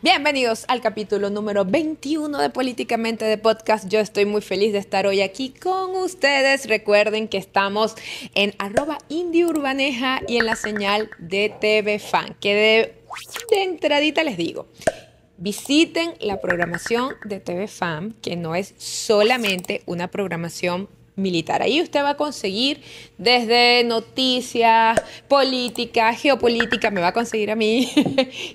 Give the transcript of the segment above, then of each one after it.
Bienvenidos al capítulo número 21 de Políticamente de Podcast. Yo estoy muy feliz de estar hoy aquí con ustedes. Recuerden que estamos en @indieurbaneja y en la señal de TV Fan. Que de entradita les digo, visiten la programación de TV Fan, que no es solamente una programación militar. Ahí usted va a conseguir desde noticias, política, geopolítica, me va a conseguir a mí,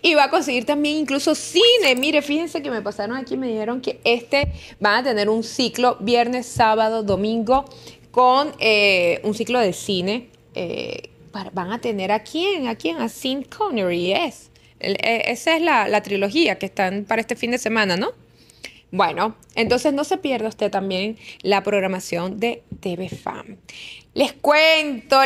y va a conseguir también incluso cine. Mire, fíjense que me pasaron aquí y me dijeron que van a tener un ciclo viernes, sábado, domingo, con un ciclo de cine. Van a tener ¿a quién? A Sean Connery, esa es la trilogía que están para este fin de semana, ¿no? Bueno, entonces no se pierda usted también la programación de TV Fan. Les cuento,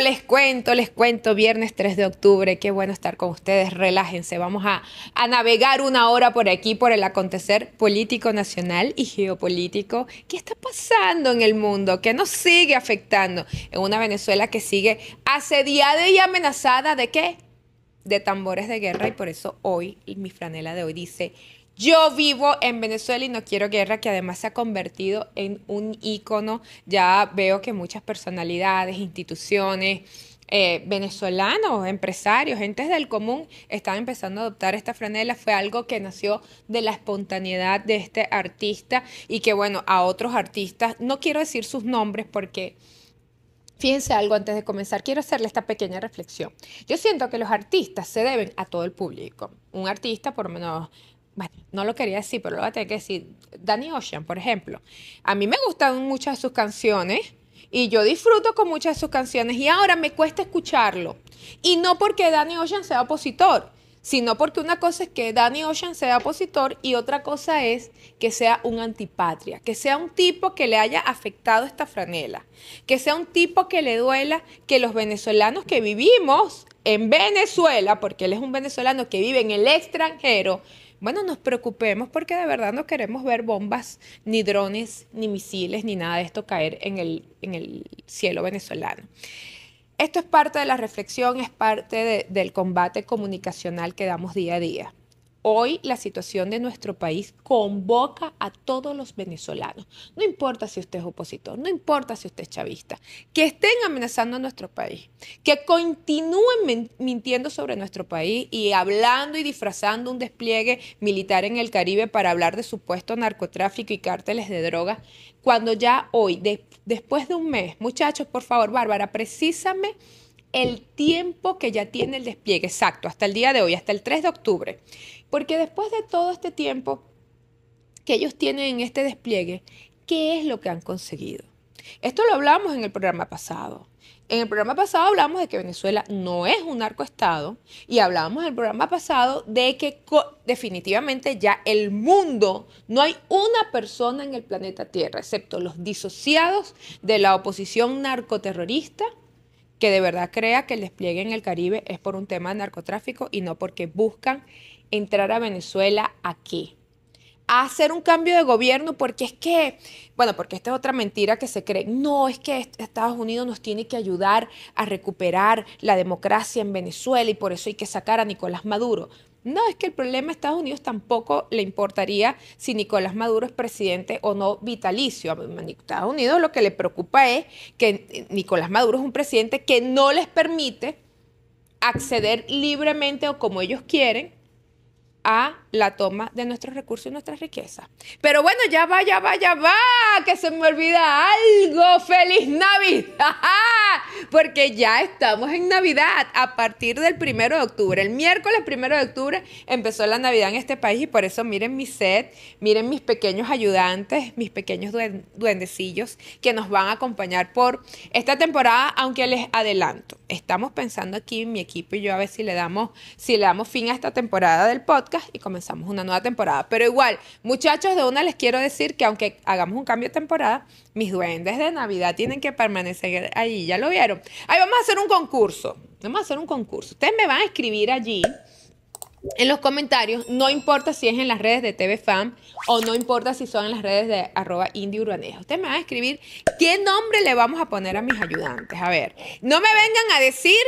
viernes 3 de octubre, qué bueno estar con ustedes, relájense, vamos a navegar una hora por aquí, por el acontecer político nacional y geopolítico. ¿Qué está pasando en el mundo? ¿Qué nos sigue afectando en una Venezuela que sigue asediada y amenazada de qué? De tambores de guerra, y por eso hoy, mi franela de hoy dice: yo vivo en Venezuela y no quiero guerra, que además se ha convertido en un ícono. Ya veo que muchas personalidades, instituciones, venezolanos, empresarios, gentes del común están empezando a adoptar esta franela. Fue algo que nació de la espontaneidad de este artista y que, bueno, a otros artistas, no quiero decir sus nombres porque... Fíjense algo antes de comenzar, quiero hacerle esta pequeña reflexión. Yo siento que los artistas se deben a todo el público. Un artista, por lo menos, bueno, no lo quería decir, pero lo voy a tener que decir. Danny Ocean, por ejemplo. A mí me gustan muchas de sus canciones y yo disfruto con muchas de sus canciones y ahora me cuesta escucharlo. Y no porque Danny Ocean sea opositor, sino porque una cosa es que Danny Ocean sea opositor y otra cosa es que sea un antipatria, que sea un tipo que le haya afectado esta franela, que sea un tipo que le duela que los venezolanos que vivimos en Venezuela, porque él es un venezolano que vive en el extranjero, bueno, nos preocupemos porque de verdad no queremos ver bombas, ni drones, ni misiles, ni nada de esto caer en el cielo venezolano. Esto es parte de la reflexión, es parte del combate comunicacional que damos día a día. Hoy la situación de nuestro país convoca a todos los venezolanos. No importa si usted es opositor, no importa si usted es chavista, que estén amenazando a nuestro país, que continúen mintiendo sobre nuestro país y hablando y disfrazando un despliegue militar en el Caribe para hablar de supuesto narcotráfico y cárteles de drogas, cuando ya hoy, después de un mes, muchachos, por favor, Bárbara, precísame el tiempo que ya tiene el despliegue exacto, hasta el día de hoy, hasta el 3 de octubre. Porque después de todo este tiempo que ellos tienen en este despliegue, ¿qué es lo que han conseguido? Esto lo hablamos en el programa pasado. En el programa pasado hablamos de que Venezuela no es un narcoestado y hablábamos en el programa pasado de que definitivamente ya el mundo, no hay una persona en el planeta Tierra, excepto los disociados de la oposición narcoterrorista, que de verdad crea que el despliegue en el Caribe es por un tema de narcotráfico y no porque buscan entrar a Venezuela ¿a qué? A hacer un cambio de gobierno, porque es que, bueno, porque esta es otra mentira que se cree. No, es que Estados Unidos nos tiene que ayudar a recuperar la democracia en Venezuela y por eso hay que sacar a Nicolás Maduro. No, es que el problema a Estados Unidos tampoco le importaría si Nicolás Maduro es presidente o no vitalicio. A Estados Unidos lo que le preocupa es que Nicolás Maduro es un presidente que no les permite acceder libremente o como ellos quieren a la toma de nuestros recursos y nuestras riquezas. Pero bueno, ya va, que se me olvida algo. ¡Feliz Navidad! Porque ya estamos en Navidad a partir del 1 de octubre. El miércoles 1 de octubre empezó la Navidad en este país y por eso miren mi set, miren mis pequeños ayudantes, mis pequeños duendecillos que nos van a acompañar por esta temporada, aunque les adelanto. Estamos pensando aquí, mi equipo y yo, a ver si le damos fin a esta temporada del podcast y comenzamos una nueva temporada. Pero igual, muchachos, de una les quiero decir que aunque hagamos un cambio de temporada, mis duendes de Navidad tienen que permanecer allí. ¿Ya lo vieron? Ahí vamos a hacer un concurso. Ustedes me van a escribir allí en los comentarios, no importa si es en las redes de TVFam o no importa si son en las redes de @IndieUrbaneja. Ustedes me van a escribir qué nombre le vamos a poner a mis ayudantes. A ver, no me vengan a decir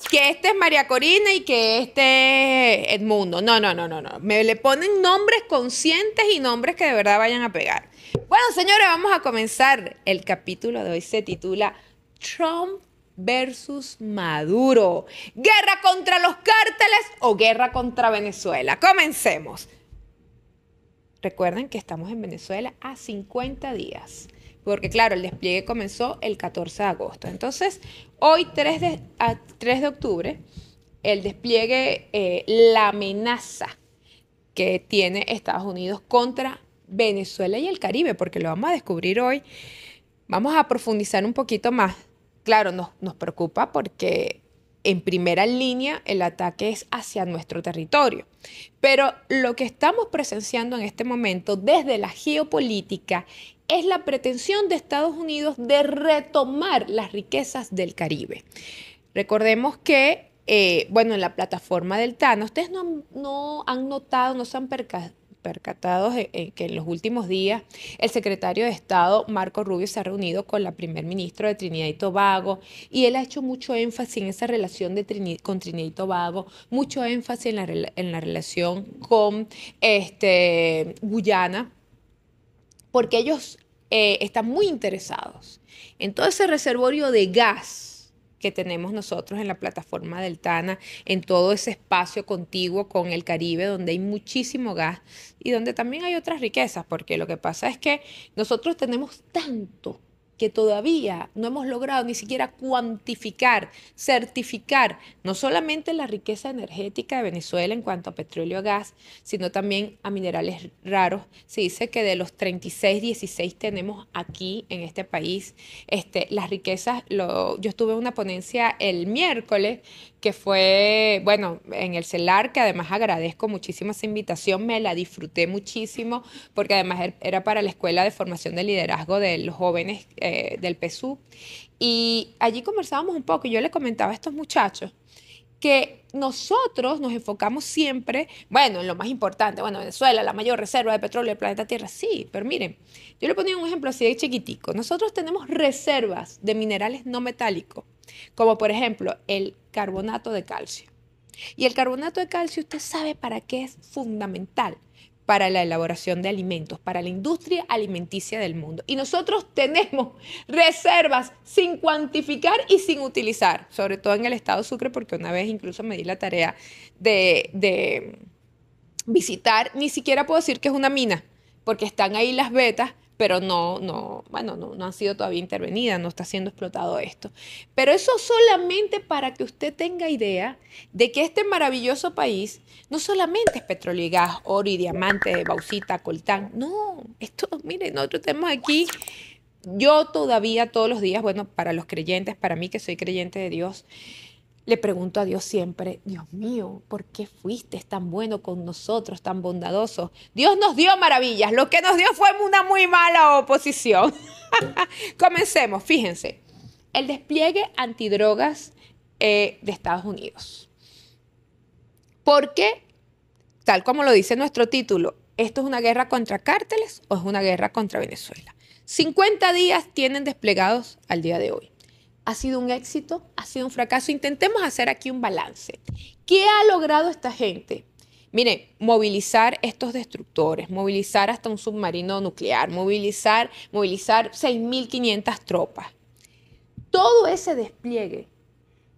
que este es María Corina y que este es Edmundo. No, no, no, no, no. Me le ponen nombres conscientes y nombres que de verdad vayan a pegar. Bueno, señores, vamos a comenzar. El capítulo de hoy se titula Trump versus Maduro. ¿Guerra contra los cárteles o guerra contra Venezuela? Comencemos. Recuerden que estamos en Venezuela a 50 días. Porque claro, el despliegue comenzó el 14 de agosto. Entonces, hoy 3 de octubre, el despliegue, la amenaza que tiene Estados Unidos contra Venezuela y el Caribe, porque lo vamos a descubrir hoy. Vamos a profundizar un poquito más. Claro, nos preocupa porque en primera línea el ataque es hacia nuestro territorio. Pero lo que estamos presenciando en este momento desde la geopolítica es la pretensión de Estados Unidos de retomar las riquezas del Caribe. Recordemos que, bueno, en la plataforma del TANA, ustedes no han notado, no se han percatados que en los últimos días el secretario de Estado, Marco Rubio, se ha reunido con la primer ministra de Trinidad y Tobago y él ha hecho mucho énfasis en esa relación con Trinidad y Tobago, mucho énfasis en la relación con Guyana, porque ellos están muy interesados en todo ese reservorio de gas que tenemos nosotros en la plataforma del TANA, en todo ese espacio contiguo con el Caribe, donde hay muchísimo gas y donde también hay otras riquezas, porque lo que pasa es que nosotros tenemos tanto que todavía no hemos logrado ni siquiera cuantificar, certificar, no solamente la riqueza energética de Venezuela en cuanto a petróleo y gas, sino también a minerales raros. Se dice que de los 36, 16 tenemos aquí en este país las riquezas. Yo estuve en una ponencia el miércoles que fue, bueno, en el CELAR, que además agradezco muchísimo esa invitación, me la disfruté muchísimo, porque además era para la Escuela de Formación de Liderazgo de los Jóvenes del PSU, y allí conversábamos un poco, y yo le comentaba a estos muchachos que nosotros nos enfocamos siempre, bueno, en lo más importante, bueno, Venezuela, la mayor reserva de petróleo del planeta Tierra, sí, pero miren, yo le ponía un ejemplo así de chiquitico, nosotros tenemos reservas de minerales no metálicos, como por ejemplo el carbonato de calcio. Y el carbonato de calcio, usted sabe para qué es fundamental: para la elaboración de alimentos, para la industria alimenticia del mundo. Y nosotros tenemos reservas sin cuantificar y sin utilizar, sobre todo en el estado Sucre, porque una vez incluso me di la tarea de visitar, ni siquiera puedo decir que es una mina, porque están ahí las vetas, pero no han sido todavía intervenidas, no está siendo explotado esto. Pero eso solamente para que usted tenga idea de que este maravilloso país no solamente es petróleo y gas, oro y diamante, bauxita, coltán. No, esto, mire, nosotros tenemos aquí, yo todavía todos los días, bueno, para los creyentes, para mí que soy creyente de Dios, le pregunto a Dios siempre: Dios mío, ¿por qué fuiste tan bueno con nosotros, tan bondadoso? Dios nos dio maravillas, lo que nos dio fue una muy mala oposición. Comencemos, fíjense, el despliegue antidrogas de Estados Unidos. Porque, tal como lo dice nuestro título, ¿esto es una guerra contra cárteles o es una guerra contra Venezuela? 50 días tienen desplegados al día de hoy. ¿Ha sido un éxito? ¿Ha sido un fracaso? Intentemos hacer aquí un balance. ¿Qué ha logrado esta gente? Miren, movilizar estos destructores, movilizar hasta un submarino nuclear, movilizar 6.500 tropas. Todo ese despliegue,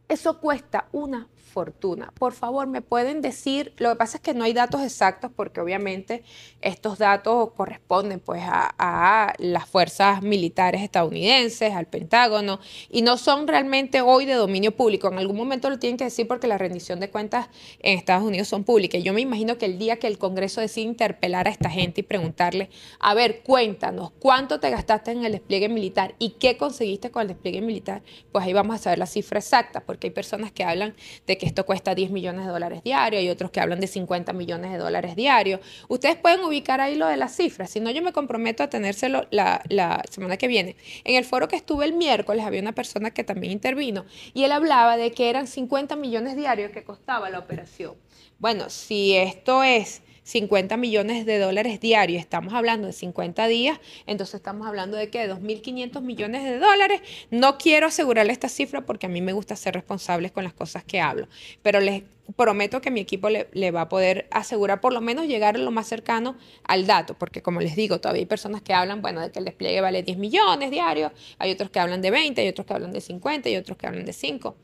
eso cuesta una fortuna. Por favor, ¿me pueden decir? Lo que pasa es que no hay datos exactos, porque obviamente estos datos corresponden pues a las fuerzas militares estadounidenses, al Pentágono, y no son realmente hoy de dominio público. En algún momento lo tienen que decir, porque la rendición de cuentas en Estados Unidos son públicas. Yo me imagino que el día que el Congreso decide interpelar a esta gente y preguntarle: a ver, cuéntanos, ¿cuánto te gastaste en el despliegue militar y qué conseguiste con el despliegue militar? Pues ahí vamos a saber la cifra exacta, porque hay personas que hablan de que que esto cuesta 10 millones de dólares diarios, hay otros que hablan de 50 millones de dólares diarios. Ustedes pueden ubicar ahí lo de las cifras, si no yo me comprometo a tenérselo la semana que viene. En el foro que estuve el miércoles había una persona que también intervino y él hablaba de que eran 50 millones diarios que costaba la operación. Bueno, si esto es 50 millones de dólares diarios, estamos hablando de 50 días, entonces estamos hablando de que 2.500 millones de dólares. No quiero asegurarle esta cifra porque a mí me gusta ser responsable con las cosas que hablo, pero les prometo que mi equipo le va a poder asegurar por lo menos llegar lo más cercano al dato, porque como les digo, todavía hay personas que hablan, bueno, de que el despliegue vale 10 millones diarios, hay otros que hablan de 20, hay otros que hablan de 50 y otros que hablan de 5,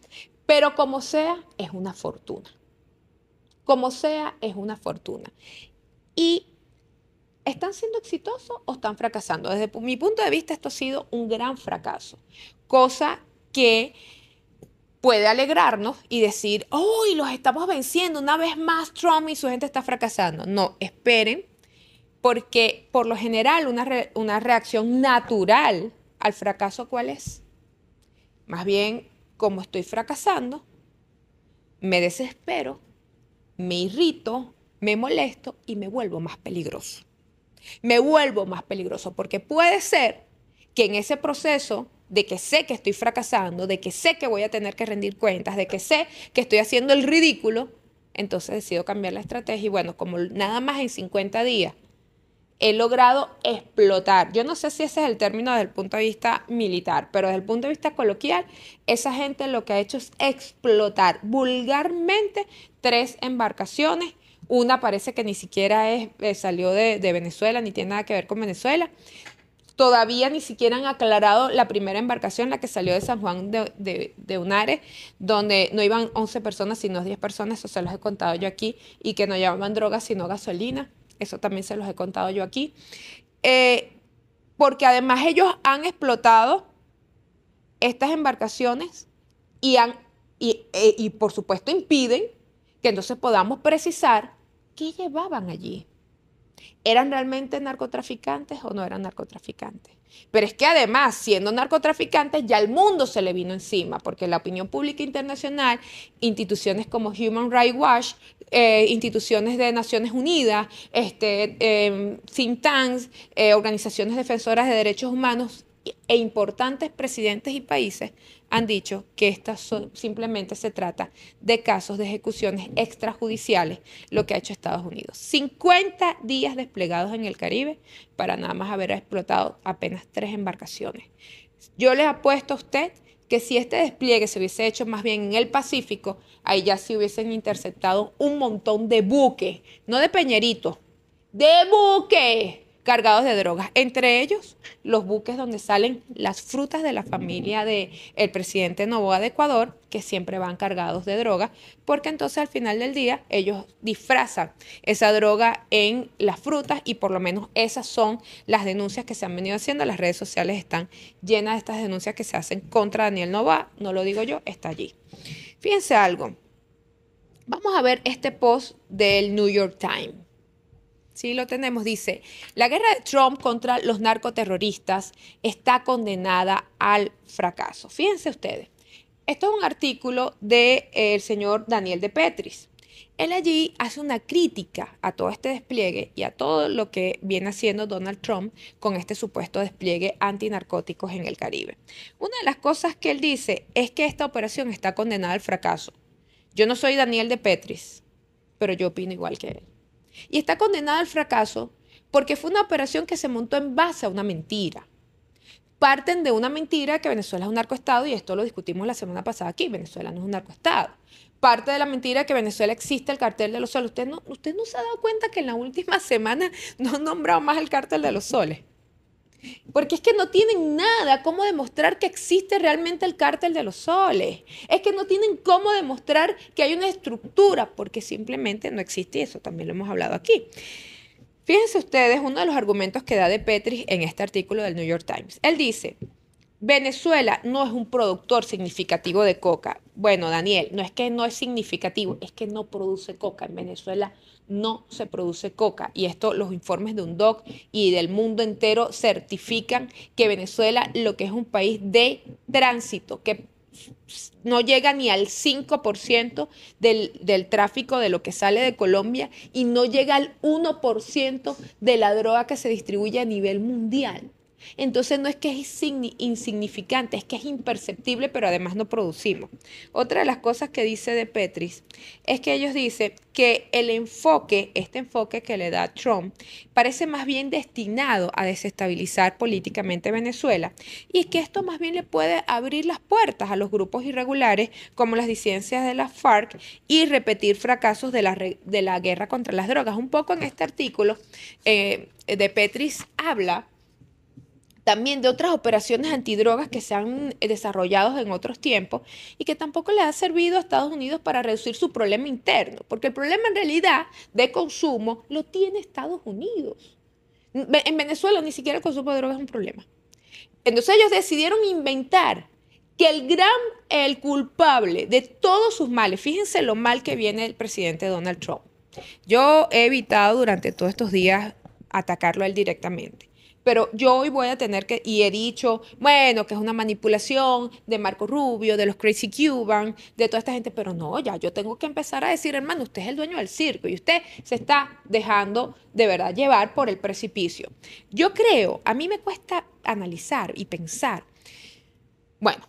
pero como sea, es una fortuna. Como sea, es una fortuna. ¿Y están siendo exitosos o están fracasando? Desde mi punto de vista, esto ha sido un gran fracaso. Cosa que puede alegrarnos y decir, ¡oh, los estamos venciendo! Una vez más Trump y su gente está fracasando. No, esperen, porque por lo general una reacción natural al fracaso, ¿cuál es? Más bien, como estoy fracasando, me desespero, me irrito, me molesto y me vuelvo más peligroso. Me vuelvo más peligroso porque puede ser que en ese proceso de que sé que estoy fracasando, de que sé que voy a tener que rendir cuentas, de que sé que estoy haciendo el ridículo, entonces decido cambiar la estrategia y bueno, como nada más en 50 días he logrado explotar. Yo no sé si ese es el término desde el punto de vista militar, pero desde el punto de vista coloquial, esa gente lo que ha hecho es explotar vulgarmente 3 embarcaciones. Una parece que ni siquiera salió de Venezuela, ni tiene nada que ver con Venezuela. Todavía ni siquiera han aclarado la primera embarcación, la que salió de San Juan de Unares, donde no iban 11 personas, sino 10 personas, eso se los he contado yo aquí, y que no llevaban drogas, sino gasolina. Eso también se los he contado yo aquí. Porque además ellos han explotado estas embarcaciones y por supuesto impiden que entonces podamos precisar qué llevaban allí. ¿Eran realmente narcotraficantes o no eran narcotraficantes? Pero es que además, siendo narcotraficantes, ya el mundo se le vino encima, porque la opinión pública internacional, instituciones como Human Rights Watch, instituciones de Naciones Unidas, think tanks, organizaciones defensoras de derechos humanos e importantes presidentes y países han dicho que simplemente se trata de casos de ejecuciones extrajudiciales, lo que ha hecho Estados Unidos. 50 días desplegados en el Caribe para nada más haber explotado apenas 3 embarcaciones. Yo les apuesto a usted que si este despliegue se hubiese hecho más bien en el Pacífico, ahí ya se hubiesen interceptado un montón de buques, no de peñeritos, de buques cargados de drogas, entre ellos los buques donde salen las frutas de la familia del presidente Noboa de Ecuador, que siempre van cargados de droga, porque entonces al final del día ellos disfrazan esa droga en las frutas y por lo menos esas son las denuncias que se han venido haciendo. Las redes sociales están llenas de estas denuncias que se hacen contra Daniel Noboa, no lo digo yo, está allí. Fíjense algo, vamos a ver este post del New York Times. Sí, lo tenemos, dice, la guerra de Trump contra los narcoterroristas está condenada al fracaso. Fíjense ustedes, esto es un artículo del señor Daniel de Petris. Él allí hace una crítica a todo este despliegue y a todo lo que viene haciendo Donald Trump con este supuesto despliegue antinarcóticos en el Caribe. Una de las cosas que él dice es que esta operación está condenada al fracaso. Yo no soy Daniel de Petris, pero yo opino igual que él. Y está condenada al fracaso porque fue una operación que se montó en base a una mentira. Parten de una mentira que Venezuela es un narcoestado y esto lo discutimos la semana pasada aquí. Venezuela no es un narcoestado. Parte de la mentira que en Venezuela existe el cartel de los soles. ¿Usted no se ha dado cuenta que en la última semana no han nombrado más el cartel de los soles? Porque es que no tienen nada cómo demostrar que existe realmente el cártel de los soles. Es que no tienen cómo demostrar que hay una estructura, porque simplemente no existe y eso también lo hemos hablado aquí. Fíjense ustedes uno de los argumentos que da de Petris en este artículo del New York Times. Él dice, Venezuela no es un productor significativo de coca. Bueno, Daniel, no es que no es significativo, es que no produce coca. En Venezuela no se produce coca. Y esto, los informes de UNDOC y del mundo entero certifican que Venezuela lo que es un país de tránsito, que no llega ni al 5% del tráfico de lo que sale de Colombia y no llega al 1% de la droga que se distribuye a nivel mundial. Entonces no es que es insignificante, es que es imperceptible, pero además no producimos. Otra de las cosas que dice De Petris es que ellos dicen que este enfoque que le da Trump, parece más bien destinado a desestabilizar políticamente Venezuela y que esto más bien le puede abrir las puertas a los grupos irregulares como las disidencias de las FARC y repetir fracasos de la guerra contra las drogas. Un poco en este artículo, De Petris habla también de otras operaciones antidrogas que se han desarrollado en otros tiempos y que tampoco le ha servido a Estados Unidos para reducir su problema interno, porque el problema en realidad de consumo lo tiene Estados Unidos. En Venezuela ni siquiera el consumo de drogas es un problema. Entonces ellos decidieron inventar que el culpable de todos sus males, fíjense lo mal que viene el presidente Donald Trump. Yo he evitado durante todos estos días atacarlo a él directamente. Pero yo hoy voy a tener que, y he dicho, bueno, que es una manipulación de Marco Rubio, de los Crazy Cuban, de toda esta gente, pero no, ya yo tengo que empezar a decir, hermano, usted es el dueño del circo y usted se está dejando de verdad llevar por el precipicio. Yo creo, a mí me cuesta analizar y pensar, bueno,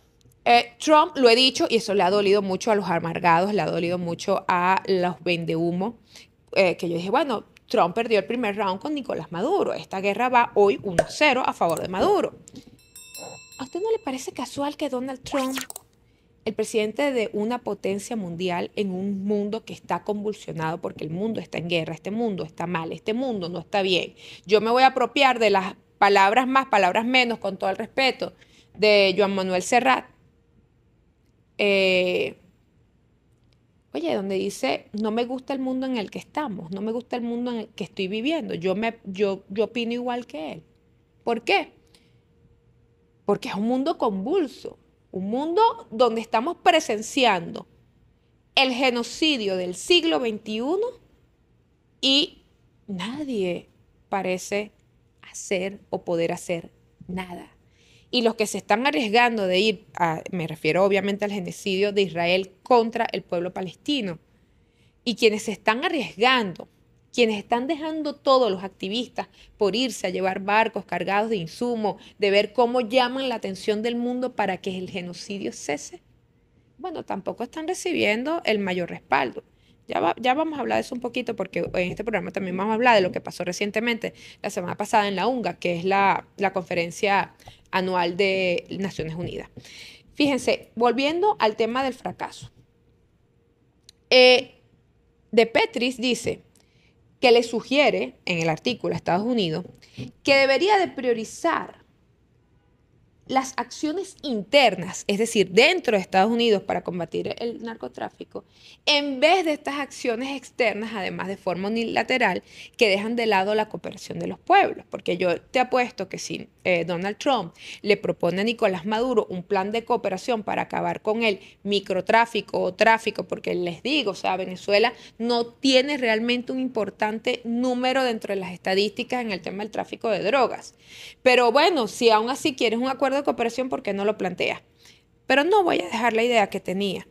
Trump, lo he dicho, y eso le ha dolido mucho a los amargados, le ha dolido mucho a los vendehumo, que yo dije, bueno, Trump perdió el primer round con Nicolás Maduro. Esta guerra va hoy 1-0 a favor de Maduro. ¿A usted no le parece casual que Donald Trump, el presidente de una potencia mundial en un mundo que está convulsionado porque el mundo está en guerra, este mundo está mal, este mundo no está bien? Yo me voy a apropiar de las palabras más, palabras menos, con todo el respeto, de Joan Manuel Serrat. Oye, donde dice, no me gusta el mundo en el que estamos, no me gusta el mundo en el que estoy viviendo, yo opino igual que él. ¿Por qué? Porque es un mundo convulso, un mundo donde estamos presenciando el genocidio del siglo XXI y nadie parece hacer o poder hacer nada. Y los que se están arriesgando de ir, me refiero obviamente al genocidio de Israel contra el pueblo palestino, y quienes se están arriesgando, quienes están dejando todos los activistas por irse a llevar barcos cargados de insumos, de ver cómo llaman la atención del mundo para que el genocidio cese, bueno, tampoco están recibiendo el mayor respaldo. Ya vamos a hablar de eso un poquito porque en este programa también vamos a hablar de lo que pasó recientemente, la semana pasada en la UNGA, que es la conferencia anual de Naciones Unidas. Fíjense, volviendo al tema del fracaso. De Petris dice que le sugiere en el artículo a Estados Unidos que debería de priorizar las acciones internas, es decir, dentro de Estados Unidos para combatir el narcotráfico, en vez de estas acciones externas, además de forma unilateral, que dejan de lado la cooperación de los pueblos. Porque yo te apuesto que si Donald Trump le propone a Nicolás Maduro un plan de cooperación para acabar con el microtráfico o tráfico, porque les digo, o sea, Venezuela no tiene realmente un importante número dentro de las estadísticas en el tema del tráfico de drogas. Pero bueno, si aún así quieres un acuerdo de cooperación, ¿por qué no lo planteas? Pero no voy a dejar la idea que tenía.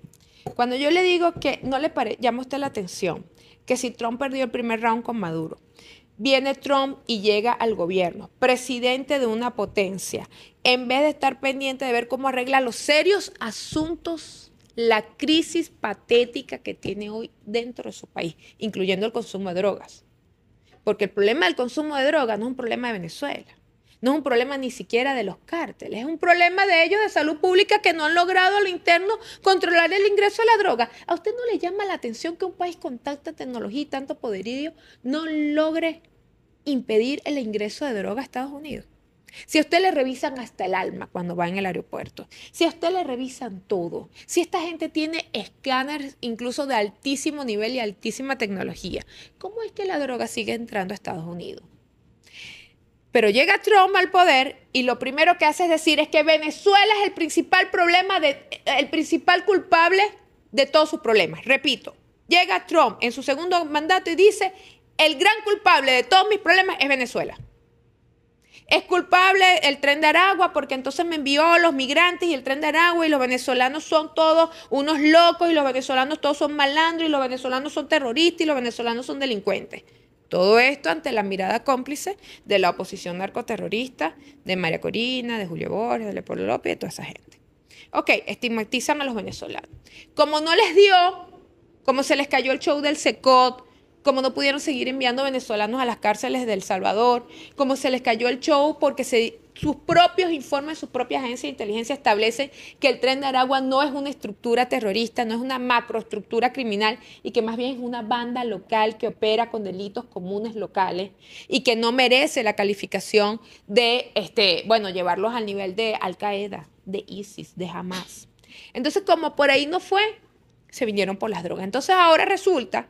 Cuando yo le digo que no le llama usted la atención, que si Trump perdió el primer round con Maduro, viene Trump y llega al gobierno, presidente de una potencia, en vez de estar pendiente de ver cómo arregla los serios asuntos, la crisis patética que tiene hoy dentro de su país, incluyendo el consumo de drogas. Porque el problema del consumo de drogas no es un problema de Venezuela. No es un problema ni siquiera de los cárteles, es un problema de ellos de salud pública que no han logrado a lo interno controlar el ingreso de la droga. ¿A usted no le llama la atención que un país con tanta tecnología y tanto poderío no logre impedir el ingreso de droga a Estados Unidos? Si a usted le revisan hasta el alma cuando va en el aeropuerto, si a usted le revisan todo, si esta gente tiene escáneres incluso de altísimo nivel y altísima tecnología, ¿cómo es que la droga sigue entrando a Estados Unidos? Pero llega Trump al poder y lo primero que hace es decir es que Venezuela es el principal problema, el principal culpable de todos sus problemas. Repito, llega Trump en su segundo mandato y dice, el gran culpable de todos mis problemas es Venezuela. Es culpable el Tren de Aragua porque entonces me envió los migrantes y el Tren de Aragua y los venezolanos son todos unos locos y los venezolanos todos son malandros y los venezolanos son terroristas y los venezolanos son delincuentes. Todo esto ante la mirada cómplice de la oposición narcoterrorista, de María Corina, de Julio Borges, de Leopoldo López y de toda esa gente. Ok, estigmatizan a los venezolanos. Como no les dio, como se les cayó el show del Secot, como no pudieron seguir enviando venezolanos a las cárceles de El Salvador, como se les cayó el show porque sus propios informes, sus propias agencias de inteligencia establecen que el Tren de Aragua no es una estructura terrorista, no es una macroestructura criminal y que más bien es una banda local que opera con delitos comunes locales y que no merece la calificación de, llevarlos al nivel de Al Qaeda, de ISIS, de Hamas. Entonces, como por ahí no fue, se vinieron por las drogas. Entonces, ahora resulta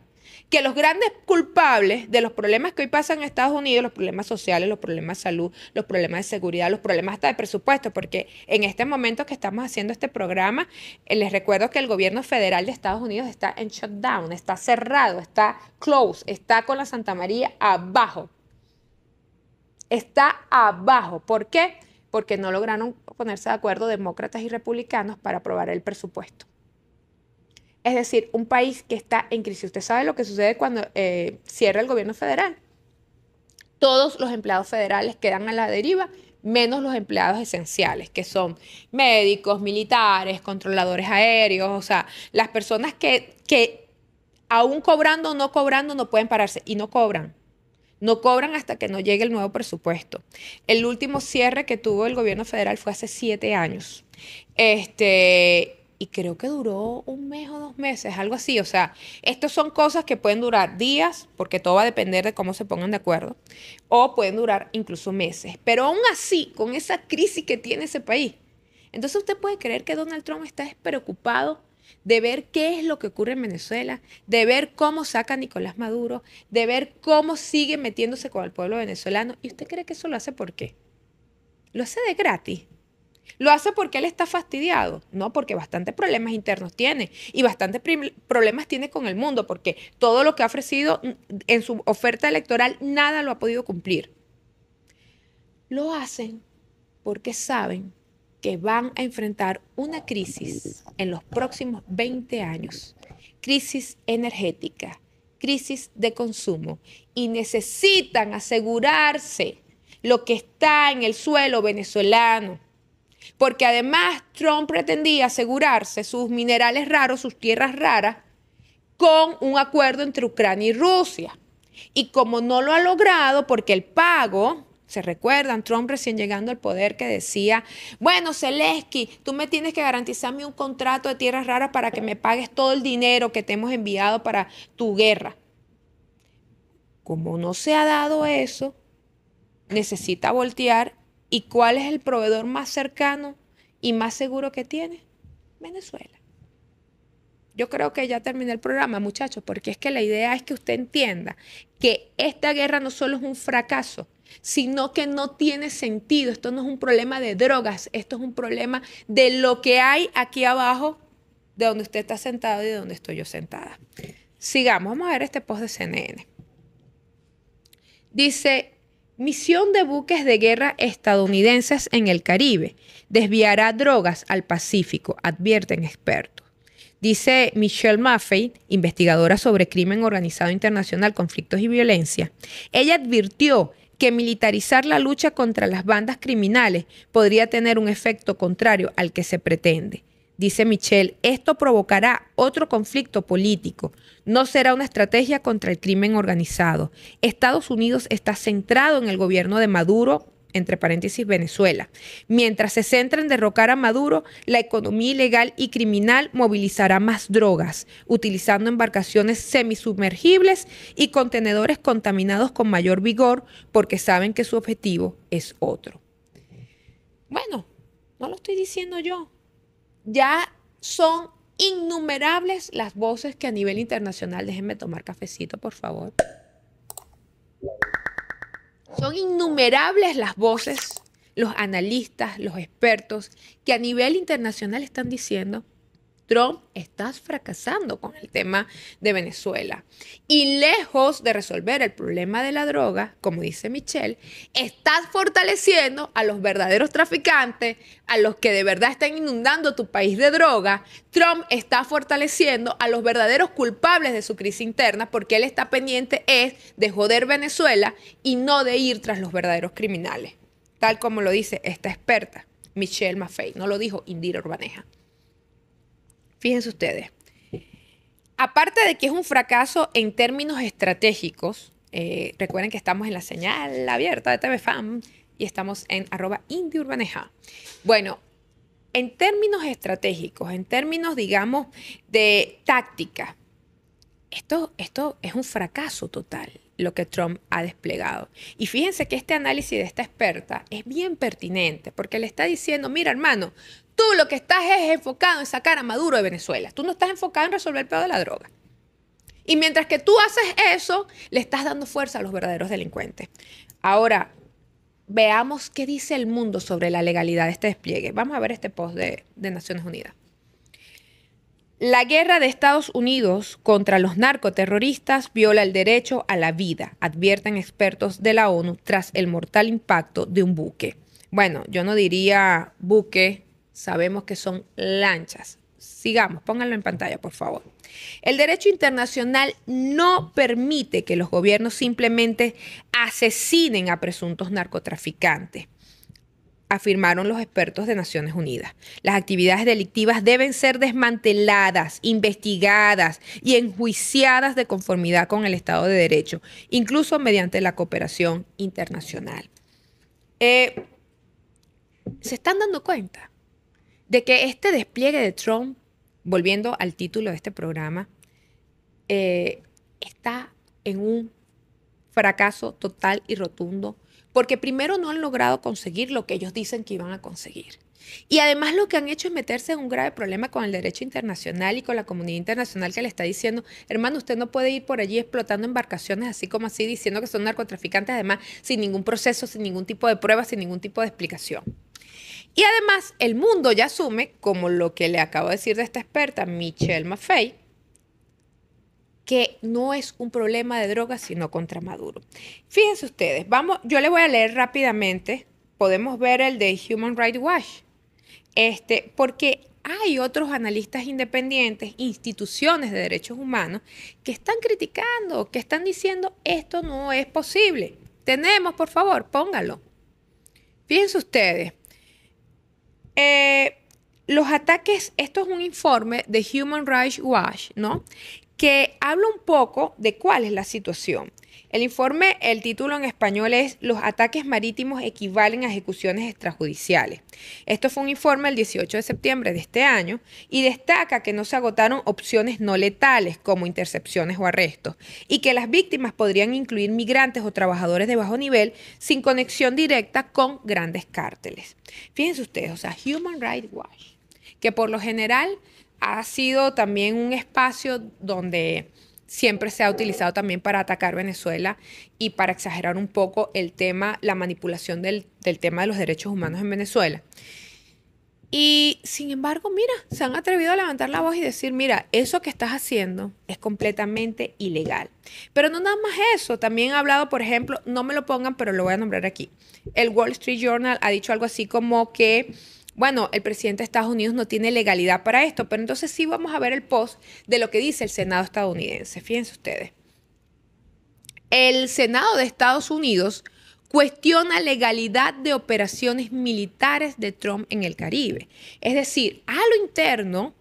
que los grandes culpables de los problemas que hoy pasan en Estados Unidos, los problemas sociales, los problemas de salud, los problemas de seguridad, los problemas hasta de presupuesto, porque en este momento que estamos haciendo este programa, les recuerdo que el gobierno federal de Estados Unidos está en shutdown, está cerrado, está close, está con la Santa María abajo. Está abajo. ¿Por qué? Porque no lograron ponerse de acuerdo demócratas y republicanos para aprobar el presupuesto. Es decir, un país que está en crisis. Usted sabe lo que sucede cuando cierra el gobierno federal. Todos los empleados federales quedan a la deriva, menos los empleados esenciales, que son médicos, militares, controladores aéreos, o sea, las personas que aún cobrando o no cobrando no pueden pararse y no cobran. No cobran hasta que no llegue el nuevo presupuesto. El último cierre que tuvo el gobierno federal fue hace 7 años. Y creo que duró 1 mes o 2 meses, algo así. O sea, estas son cosas que pueden durar días, porque todo va a depender de cómo se pongan de acuerdo, o pueden durar incluso meses. Pero aún así, con esa crisis que tiene ese país, entonces usted puede creer que Donald Trump está despreocupado de ver qué es lo que ocurre en Venezuela, de ver cómo saca a Nicolás Maduro, de ver cómo sigue metiéndose con el pueblo venezolano. ¿Y usted cree que eso lo hace por qué? Lo hace de gratis. ¿Lo hace porque él está fastidiado? No, porque bastantes problemas internos tiene y bastantes problemas tiene con el mundo, porque todo lo que ha ofrecido en su oferta electoral, nada lo ha podido cumplir. Lo hacen porque saben que van a enfrentar una crisis en los próximos 20 años, crisis energética, crisis de consumo, y necesitan asegurarse lo que está en el suelo venezolano. Porque además Trump pretendía asegurarse sus minerales raros, sus tierras raras, con un acuerdo entre Ucrania y Rusia. Y como no lo ha logrado, porque el pago, ¿se recuerdan? Trump recién llegando al poder que decía, bueno, Zelensky, tú me tienes que garantizarme un contrato de tierras raras para que me pagues todo el dinero que te hemos enviado para tu guerra. Como no se ha dado eso, necesita voltear. ¿Y cuál es el proveedor más cercano y más seguro que tiene? Venezuela. Yo creo que ya terminé el programa, muchachos, porque es que la idea es que usted entienda que esta guerra no solo es un fracaso, sino que no tiene sentido. Esto no es un problema de drogas, esto es un problema de lo que hay aquí abajo, de donde usted está sentado y de donde estoy yo sentada. Sigamos, vamos a ver este post de CNN. Dice: misión de buques de guerra estadounidenses en el Caribe desviará drogas al Pacífico, advierten expertos. Dice Michelle Maffei, investigadora sobre crimen organizado internacional, conflictos y violencia. Ella advirtió que militarizar la lucha contra las bandas criminales podría tener un efecto contrario al que se pretende. Dice Michelle, esto provocará otro conflicto político. No será una estrategia contra el crimen organizado. Estados Unidos está centrado en el gobierno de Maduro, entre paréntesis Venezuela. Mientras se centra en derrocar a Maduro, la economía ilegal y criminal movilizará más drogas, utilizando embarcaciones semisumergibles y contenedores contaminados con mayor vigor, porque saben que su objetivo es otro. Bueno, no lo estoy diciendo yo. Ya son innumerables las voces que a nivel internacional, déjenme tomar cafecito, por favor. Son innumerables las voces, los analistas, los expertos, que a nivel internacional están diciendo, Trump, estás fracasando con el tema de Venezuela. Y lejos de resolver el problema de la droga, como dice Michelle, estás fortaleciendo a los verdaderos traficantes, a los que de verdad están inundando tu país de droga. Trump está fortaleciendo a los verdaderos culpables de su crisis interna, porque él está pendiente de joder Venezuela y no de ir tras los verdaderos criminales. Tal como lo dice esta experta, Michelle Maffei. No lo dijo Indira Urbaneja. Fíjense ustedes, aparte de que es un fracaso en términos estratégicos, recuerden que estamos en la señal abierta de TVFam y estamos en @IndiUrbaneja. Bueno, en términos estratégicos, en términos, digamos, de táctica, esto es un fracaso total lo que Trump ha desplegado. Y fíjense que este análisis de esta experta es bien pertinente porque le está diciendo, mira hermano, tú lo que estás es enfocado en sacar a Maduro de Venezuela. Tú no estás enfocado en resolver el peor de la droga. Y mientras que tú haces eso, le estás dando fuerza a los verdaderos delincuentes. Ahora, veamos qué dice el mundo sobre la legalidad de este despliegue. Vamos a ver este post de Naciones Unidas. La guerra de Estados Unidos contra los narcoterroristas viola el derecho a la vida, advierten expertos de la ONU tras el mortal impacto de un buque. Bueno, yo no diría buque, sabemos que son lanchas. Sigamos, pónganlo en pantalla, por favor. El derecho internacional no permite que los gobiernos simplemente asesinen a presuntos narcotraficantes, afirmaron los expertos de Naciones Unidas. Las actividades delictivas deben ser desmanteladas, investigadas y enjuiciadas de conformidad con el Estado de Derecho, incluso mediante la cooperación internacional. ¿Se están dando cuenta de que este despliegue de Trump, volviendo al título de este programa, está en un fracaso total y rotundo? Porque primero no han logrado conseguir lo que ellos dicen que iban a conseguir. Y además lo que han hecho es meterse en un grave problema con el derecho internacional y con la comunidad internacional que le está diciendo, hermano, usted no puede ir por allí explotando embarcaciones así como así, diciendo que son narcotraficantes, además sin ningún proceso, sin ningún tipo de prueba, sin ningún tipo de explicación. Y además el mundo ya asume, como lo que le acabo de decir de esta experta, Michelle Maffei, que no es un problema de drogas, sino contra Maduro. Fíjense ustedes, yo les voy a leer rápidamente, podemos ver el de Human Rights Watch, porque hay otros analistas independientes, instituciones de derechos humanos, que están criticando, que están diciendo, esto no es posible. Tenemos, por favor, póngalo. Fíjense ustedes, los ataques, esto es un informe de Human Rights Watch, ¿no?, que habla un poco de cuál es la situación. El informe, el título en español es Los ataques marítimos equivalen a ejecuciones extrajudiciales. Esto fue un informe el 18 de septiembre de este año y destaca que no se agotaron opciones no letales como intercepciones o arrestos y que las víctimas podrían incluir migrantes o trabajadores de bajo nivel sin conexión directa con grandes cárteles. Fíjense ustedes, o sea, Human Rights Watch, que por lo general ha sido también un espacio donde siempre se ha utilizado también para atacar Venezuela y para exagerar un poco el tema, la manipulación del tema de los derechos humanos en Venezuela. Y sin embargo, mira, se han atrevido a levantar la voz y decir, mira, eso que estás haciendo es completamente ilegal. Pero no nada más eso, también ha hablado, por ejemplo, no me lo pongan, pero lo voy a nombrar aquí. El Wall Street Journal ha dicho algo así como que, bueno, el presidente de Estados Unidos no tiene legalidad para esto, pero entonces sí vamos a ver el post de lo que dice el Senado estadounidense. Fíjense ustedes. El Senado de Estados Unidos cuestiona legalidad de operaciones militares de Trump en el Caribe. Es decir, a lo interno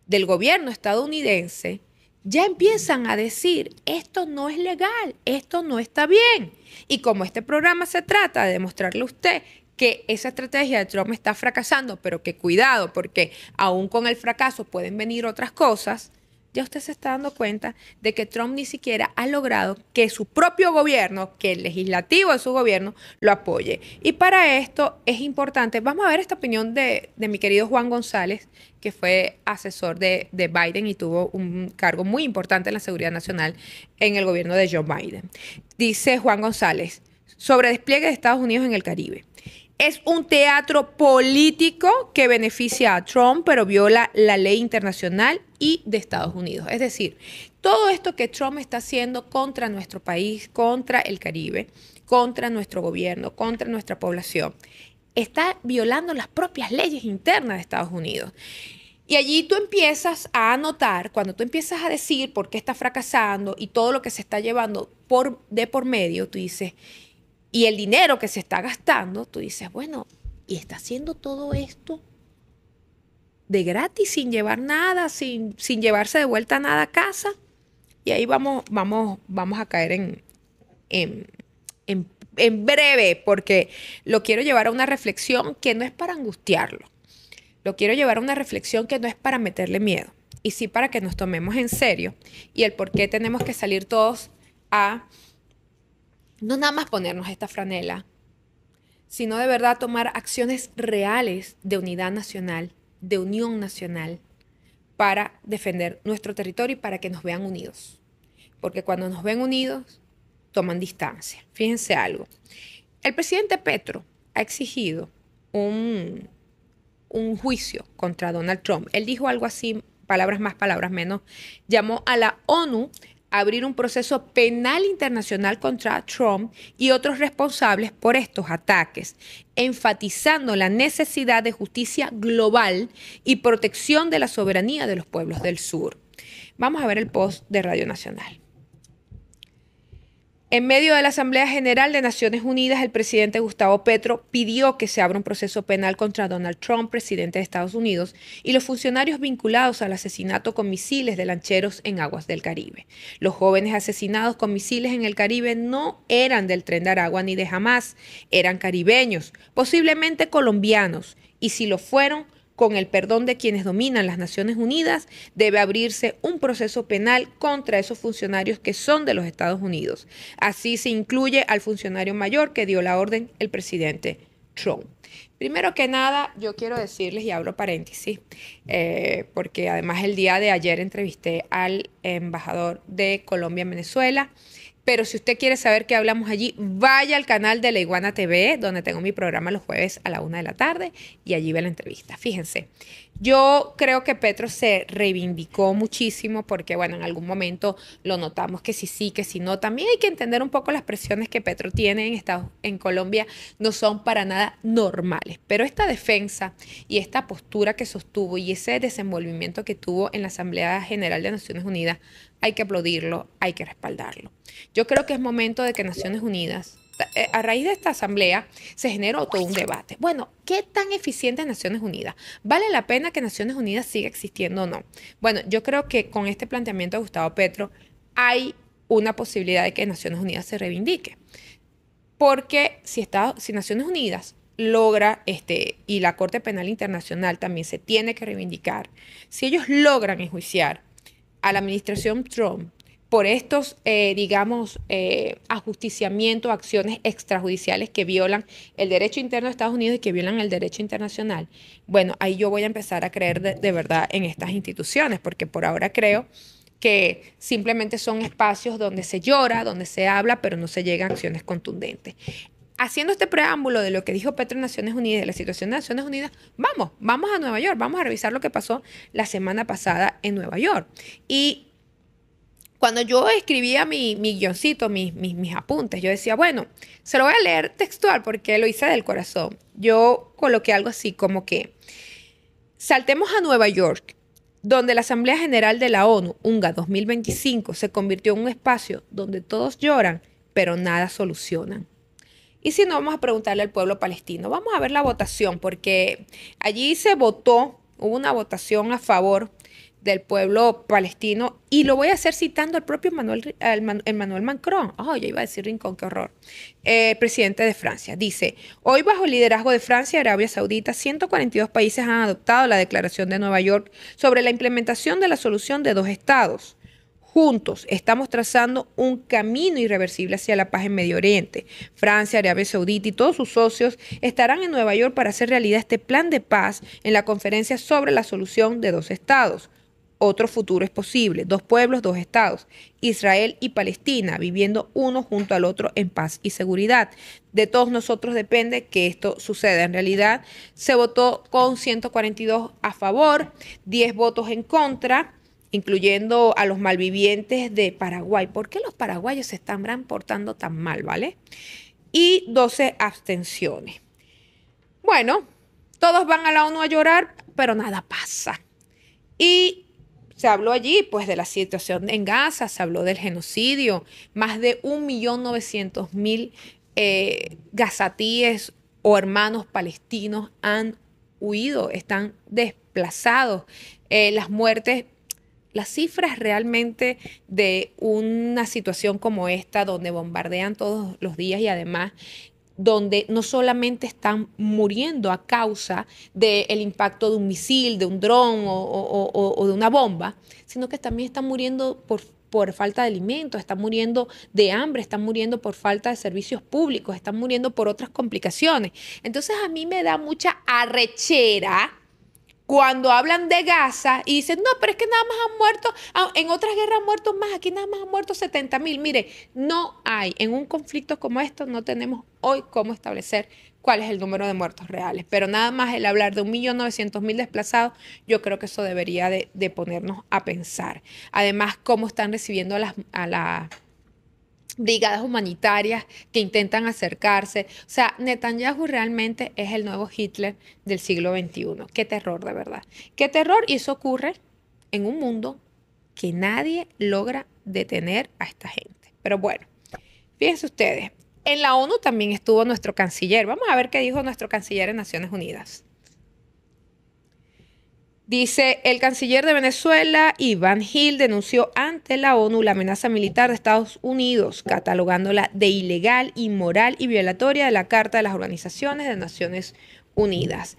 del gobierno estadounidense ya empiezan a decir, esto no es legal, esto no está bien. Y como este programa se trata de demostrarle a usted que esa estrategia de Trump está fracasando, pero que cuidado, porque aún con el fracaso pueden venir otras cosas, ya usted se está dando cuenta de que Trump ni siquiera ha logrado que su propio gobierno, que el legislativo de su gobierno, lo apoye. Y para esto es importante, vamos a ver esta opinión de mi querido Juan González, que fue asesor de Biden y tuvo un cargo muy importante en la seguridad nacional en el gobierno de Joe Biden. Dice Juan González, sobre despliegue de Estados Unidos en el Caribe. Es un teatro político que beneficia a Trump, pero viola la ley internacional y de Estados Unidos. Es decir, todo esto que Trump está haciendo contra nuestro país, contra el Caribe, contra nuestro gobierno, contra nuestra población, está violando las propias leyes internas de Estados Unidos. Y allí tú empiezas a anotar, cuando tú empiezas a decir por qué está fracasando y todo lo que se está llevando de por medio, tú dices, y el dinero que se está gastando, tú dices, bueno, y está haciendo todo esto de gratis, sin llevar nada, sin llevarse de vuelta nada a casa. Y ahí vamos a caer en breve, porque lo quiero llevar a una reflexión que no es para angustiarlo. Lo quiero llevar a una reflexión que no es para meterle miedo, y sí para que nos tomemos en serio y el por qué tenemos que salir todos a no nada más ponernos esta franela, sino de verdad tomar acciones reales de unidad nacional, de unión nacional, para defender nuestro territorio y para que nos vean unidos. Porque cuando nos ven unidos, toman distancia. Fíjense algo. El presidente Petro ha exigido un juicio contra Donald Trump. Él dijo algo así, palabras más, palabras menos, llamó a la ONU a abrir un proceso penal internacional contra Trump y otros responsables por estos ataques, enfatizando la necesidad de justicia global y protección de la soberanía de los pueblos del sur. Vamos a ver el post de Radio Nacional. En medio de la Asamblea General de Naciones Unidas, el presidente Gustavo Petro pidió que se abra un proceso penal contra Donald Trump, presidente de Estados Unidos, y los funcionarios vinculados al asesinato con misiles de lancheros en aguas del Caribe. Los jóvenes asesinados con misiles en el Caribe no eran del Tren de Aragua ni de Hamás, eran caribeños, posiblemente colombianos, y si lo fueron, con el perdón de quienes dominan las Naciones Unidas, debe abrirse un proceso penal contra esos funcionarios que son de los Estados Unidos. Así se incluye al funcionario mayor que dio la orden, el presidente Trump. Primero que nada, yo quiero decirles, y abro paréntesis, porque además el día de ayer entrevisté al embajador de Colombia en Venezuela. Pero si usted quiere saber qué hablamos allí, vaya al canal de La Iguana TV, donde tengo mi programa los jueves a la 1 de la tarde, y allí ve la entrevista. Fíjense, yo creo que Petro se reivindicó muchísimo porque, bueno, en algún momento lo notamos que sí, que sí no. También hay que entender un poco las presiones que Petro tiene en Colombia, no son para nada normales. Pero esta defensa y esta postura que sostuvo y ese desenvolvimiento que tuvo en la Asamblea General de Naciones Unidas, hay que aplaudirlo, hay que respaldarlo. Yo creo que es momento de que Naciones Unidas, a raíz de esta asamblea, se generó todo un debate. Bueno, ¿qué tan eficiente es Naciones Unidas? ¿Vale la pena que Naciones Unidas siga existiendo o no? Bueno, yo creo que con este planteamiento de Gustavo Petro hay una posibilidad de que Naciones Unidas se reivindique. Porque si Naciones Unidas logra, y la Corte Penal Internacional también se tiene que reivindicar, si ellos logran enjuiciar a la administración Trump por estos, ajusticiamientos, acciones extrajudiciales que violan el derecho interno de Estados Unidos y que violan el derecho internacional, bueno, ahí yo voy a empezar a creer de verdad en estas instituciones, porque por ahora creo que simplemente son espacios donde se llora, donde se habla, pero no se llegan a acciones contundentes. Haciendo este preámbulo de lo que dijo Petro en Naciones Unidas, de la situación de Naciones Unidas, vamos a Nueva York, vamos a revisar lo que pasó la semana pasada en Nueva York. Y cuando yo escribía mi guioncito, mis apuntes, yo decía, bueno, se lo voy a leer textual porque lo hice del corazón. Yo coloqué algo así como que, saltemos a Nueva York, donde la Asamblea General de la ONU, UNGA 2025, se convirtió en un espacio donde todos lloran, pero nada solucionan. Y si no, vamos a preguntarle al pueblo palestino. Vamos a ver la votación, porque allí se votó, hubo una votación a favor del pueblo palestino, y lo voy a hacer citando al propio Emmanuel Macron. Ya iba a decir Rincón, qué horror. Presidente de Francia. Dice, hoy bajo el liderazgo de Francia y Arabia Saudita, 142 países han adoptado la Declaración de Nueva York sobre la implementación de la solución de dos estados. Juntos estamos trazando un camino irreversible hacia la paz en Medio Oriente. Francia, Arabia Saudita y todos sus socios estarán en Nueva York para hacer realidad este plan de paz en la conferencia sobre la solución de dos estados. otro futuro es posible. Dos pueblos, dos estados. Israel y Palestina, viviendo uno junto al otro en paz y seguridad. De todos nosotros depende que esto suceda. En realidad, se votó con 142 a favor, 10 votos en contra, incluyendo a los malvivientes de Paraguay. ¿Por qué los paraguayos se están portando tan mal, vale? Y 12 abstenciones. Bueno, todos van a la ONU a llorar, pero nada pasa. Y se habló allí, pues, de la situación en Gaza, se habló del genocidio. Más de 1.900.000 gazatíes o hermanos palestinos han huido, están desplazados. Las muertes, las cifras realmente de una situación como esta, donde bombardean todos los días y además donde no solamente están muriendo a causa del impacto de un misil, de un dron o de una bomba, sino que también están muriendo por falta de alimentos, están muriendo de hambre, están muriendo por falta de servicios públicos, están muriendo por otras complicaciones. Entonces a mí me da mucha arrechera cuando hablan de Gaza y dicen, no, pero es que nada más han muerto, en otras guerras han muerto más, aquí nada más han muerto 70.000. Mire, no hay, en un conflicto como esto, no tenemos hoy cómo establecer cuál es el número de muertos reales. Pero nada más el hablar de 1.900.000 desplazados, yo creo que eso debería de ponernos a pensar. Además, cómo están recibiendo a las brigadas humanitarias que intentan acercarse. O sea, Netanyahu realmente es el nuevo Hitler del siglo XXI. Qué terror, de verdad. Qué terror, y eso ocurre en un mundo que nadie logra detener a esta gente. Pero bueno, fíjense ustedes, en la ONU también estuvo nuestro canciller. Vamos a ver qué dijo nuestro canciller en Naciones Unidas. Dice, el canciller de Venezuela, Iván Gil, denunció ante la ONU la amenaza militar de Estados Unidos, catalogándola de ilegal, inmoral y violatoria de la Carta de las Organizaciones de Naciones Unidas.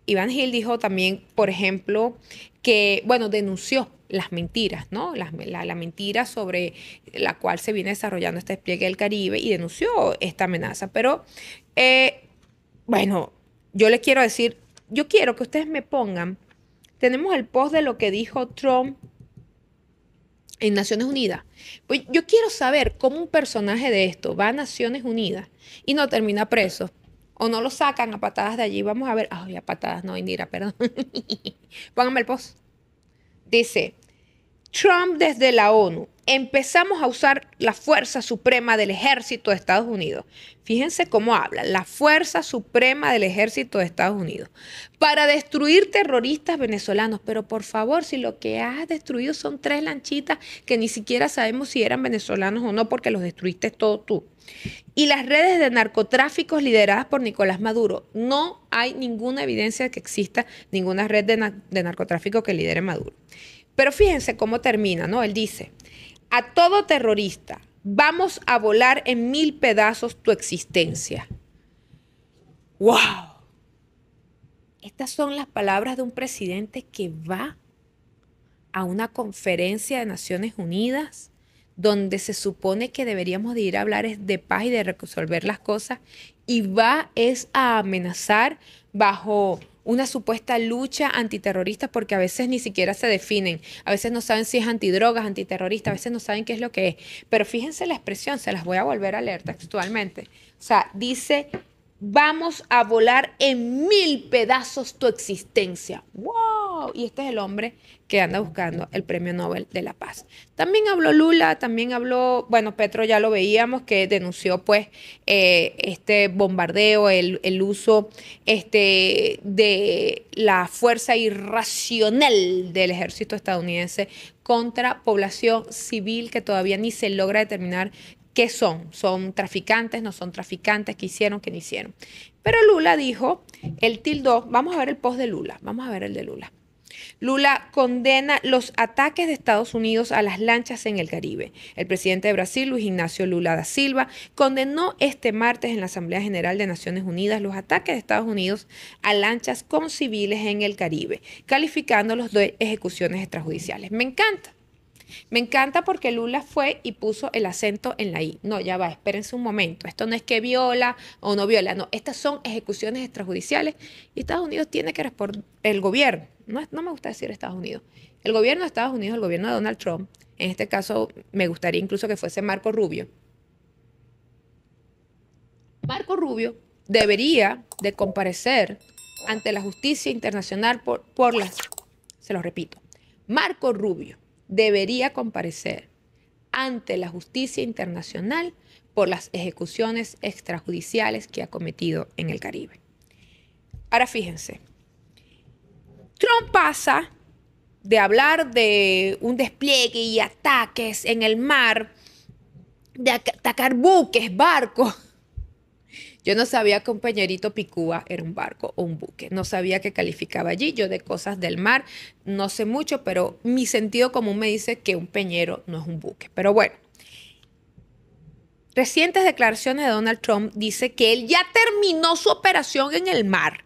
Iván Gil dijo también, por ejemplo, que, bueno, denunció las mentiras, ¿no? La mentira sobre la cual se viene desarrollando este despliegue del Caribe y denunció esta amenaza. Pero, bueno, yo les quiero decir, yo quiero que ustedes me pongan. Tenemos el post de lo que dijo Trump en Naciones Unidas. Pues yo quiero saber cómo un personaje de esto va a Naciones Unidas y no termina preso. O no lo sacan a patadas de allí. Vamos a ver. Ay, a patadas, no, Indira, perdón. Pónganme el post. Dice, Trump desde la ONU. Empezamos a usar la fuerza suprema del ejército de Estados Unidos. Fíjense cómo habla, la fuerza suprema del ejército de Estados Unidos, para destruir terroristas venezolanos. Pero por favor, si lo que has destruido son 3 lanchitas que ni siquiera sabemos si eran venezolanos o no, porque los destruiste todo tú. Y las redes de narcotráficos lideradas por Nicolás Maduro. No hay ninguna evidencia de que exista ninguna red de narcotráfico que lidere Maduro. Pero fíjense cómo termina, ¿no? Él dice, a todo terrorista, vamos a volar en 1000 pedazos tu existencia. ¡Wow! Estas son las palabras de un presidente que va a una conferencia de Naciones Unidas donde se supone que deberíamos de ir a hablar de paz y de resolver las cosas, y va es a amenazar bajo una supuesta lucha antiterrorista, porque a veces ni siquiera se definen, a veces no saben si es antidrogas, antiterrorista, a veces no saben qué es lo que es. Pero fíjense la expresión, se las voy a volver a leer textualmente. O sea, dice, vamos a volar en 1000 pedazos tu existencia. ¡Wow! Y este es el hombre que anda buscando el Premio Nobel de la Paz. También habló Lula, también habló, bueno, Petro ya lo veíamos, que denunció pues este bombardeo, el uso de la fuerza irracional del ejército estadounidense contra población civil que todavía ni se logra determinar qué son. ¿Son traficantes? ¿No son traficantes? ¿Qué hicieron? ¿Qué no hicieron? Pero Lula dijo, él tildó, vamos a ver el post de Lula, vamos a ver el de Lula. Lula condena los ataques de Estados Unidos a las lanchas en el Caribe. El presidente de Brasil, Luis Ignacio Lula da Silva, condenó este martes en la Asamblea General de Naciones Unidas los ataques de Estados Unidos a lanchas con civiles en el Caribe, calificándolos de ejecuciones extrajudiciales. Me encanta. Me encanta porque Lula fue y puso el acento en la I. No, ya va, espérense un momento. Esto no es que viola o no viola, no. Estas son ejecuciones extrajudiciales y Estados Unidos tiene que responder, el gobierno no me gusta decir Estados Unidos, el gobierno de Estados Unidos, el gobierno de Donald Trump, en este caso me gustaría incluso que fuese Marco Rubio. Marco Rubio debería de comparecer ante la justicia internacional por las, se lo repito, Marco Rubio debería comparecer ante la justicia internacional por las ejecuciones extrajudiciales que ha cometido en el Caribe. Ahora fíjense, Trump pasa de hablar de un despliegue y ataques en el mar, de atacar buques, barcos. Yo no sabía que un peñerito picúa era un barco o un buque. No sabía que calificaba allí. Yo de cosas del mar no sé mucho, pero mi sentido común me dice que un peñero no es un buque. Pero bueno, recientes declaraciones de Donald Trump dice que él ya terminó su operación en el mar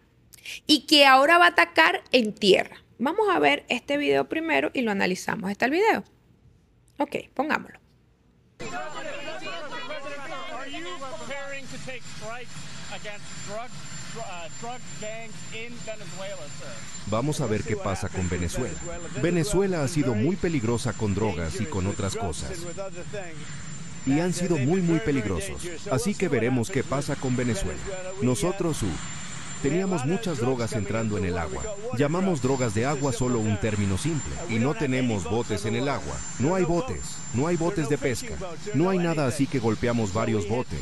y que ahora va a atacar en tierra. Vamos a ver este video primero y lo analizamos. ¿Está el video? Ok, pongámoslo. Vamos a ver qué pasa con Venezuela. Venezuela ha sido muy peligrosa con drogas y con otras cosas. Y han sido muy peligrosos. Así que veremos qué pasa con Venezuela. Nosotros, teníamos muchas drogas entrando en el agua. Llamamos drogas de agua solo un término simple. Y no tenemos botes en el agua. No hay botes de pesca. No hay nada, así que golpeamos varios botes.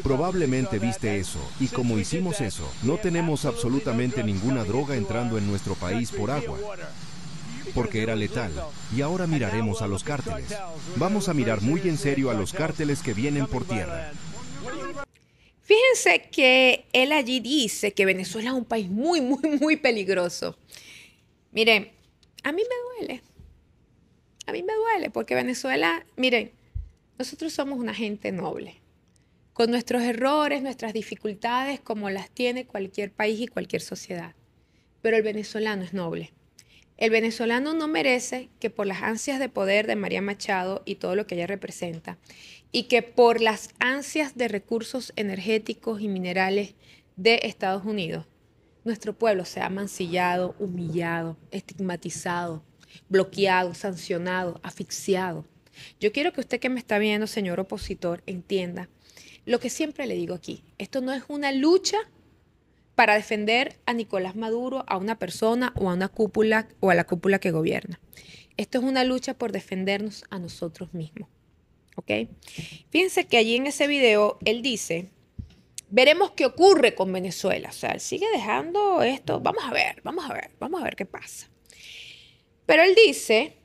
Probablemente viste eso. Y como hicimos eso, no tenemos absolutamente ninguna droga entrando en nuestro país por agua. Porque era letal. Y ahora miraremos a los cárteles. Vamos a mirar muy en serio a los cárteles que vienen por tierra. Fíjense que él allí dice que Venezuela es un país muy peligroso. Miren, a mí me duele. A mí me duele porque Venezuela, miren, nosotros somos una gente noble. Con nuestros errores, nuestras dificultades, como las tiene cualquier país y cualquier sociedad. Pero el venezolano es noble. El venezolano no merece que por las ansias de poder de María Machado y todo lo que ella representa, y que por las ansias de recursos energéticos y minerales de Estados Unidos, nuestro pueblo sea mancillado, humillado, estigmatizado, bloqueado, sancionado, asfixiado. Yo quiero que usted que me está viendo, señor opositor, entienda lo que siempre le digo aquí. Esto no es una lucha para defender a Nicolás Maduro, a una persona o a una cúpula o a la cúpula que gobierna. Esto es una lucha por defendernos a nosotros mismos. ¿Ok? Fíjense que allí en ese video él dice, veremos qué ocurre con Venezuela. O sea, él sigue dejando esto. Vamos a ver qué pasa. Pero él dice,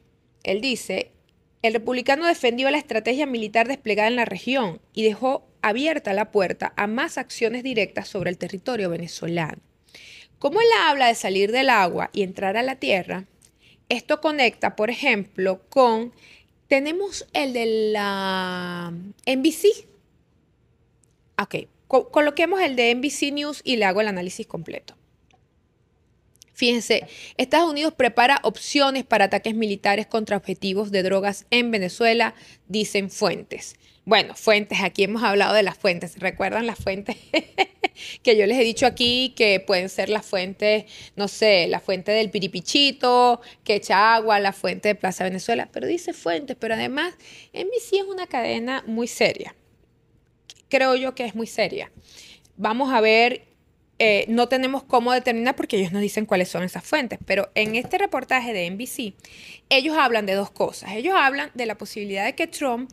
el republicano defendió la estrategia militar desplegada en la región y dejó abierta la puerta a más acciones directas sobre el territorio venezolano. Como él habla de salir del agua y entrar a la tierra, esto conecta, por ejemplo, con, tenemos el de la NBC. Ok, coloquemos el de NBC News y le hago el análisis completo. Fíjense, Estados Unidos prepara opciones para ataques militares contra objetivos de drogas en Venezuela, dicen fuentes. Bueno, fuentes, aquí hemos hablado de las fuentes. ¿Recuerdan las fuentes que yo les he dicho aquí? Que pueden ser las fuentes, no sé, la fuente del Piripichito, que echa agua, la fuente de Plaza Venezuela. Pero dice fuentes, pero además NBC es una cadena muy seria. Creo yo que es muy seria. Vamos a ver. No tenemos cómo determinar porque ellos nos dicen cuáles son esas fuentes, pero en este reportaje de NBC, ellos hablan de dos cosas. Ellos hablan de la posibilidad de que Trump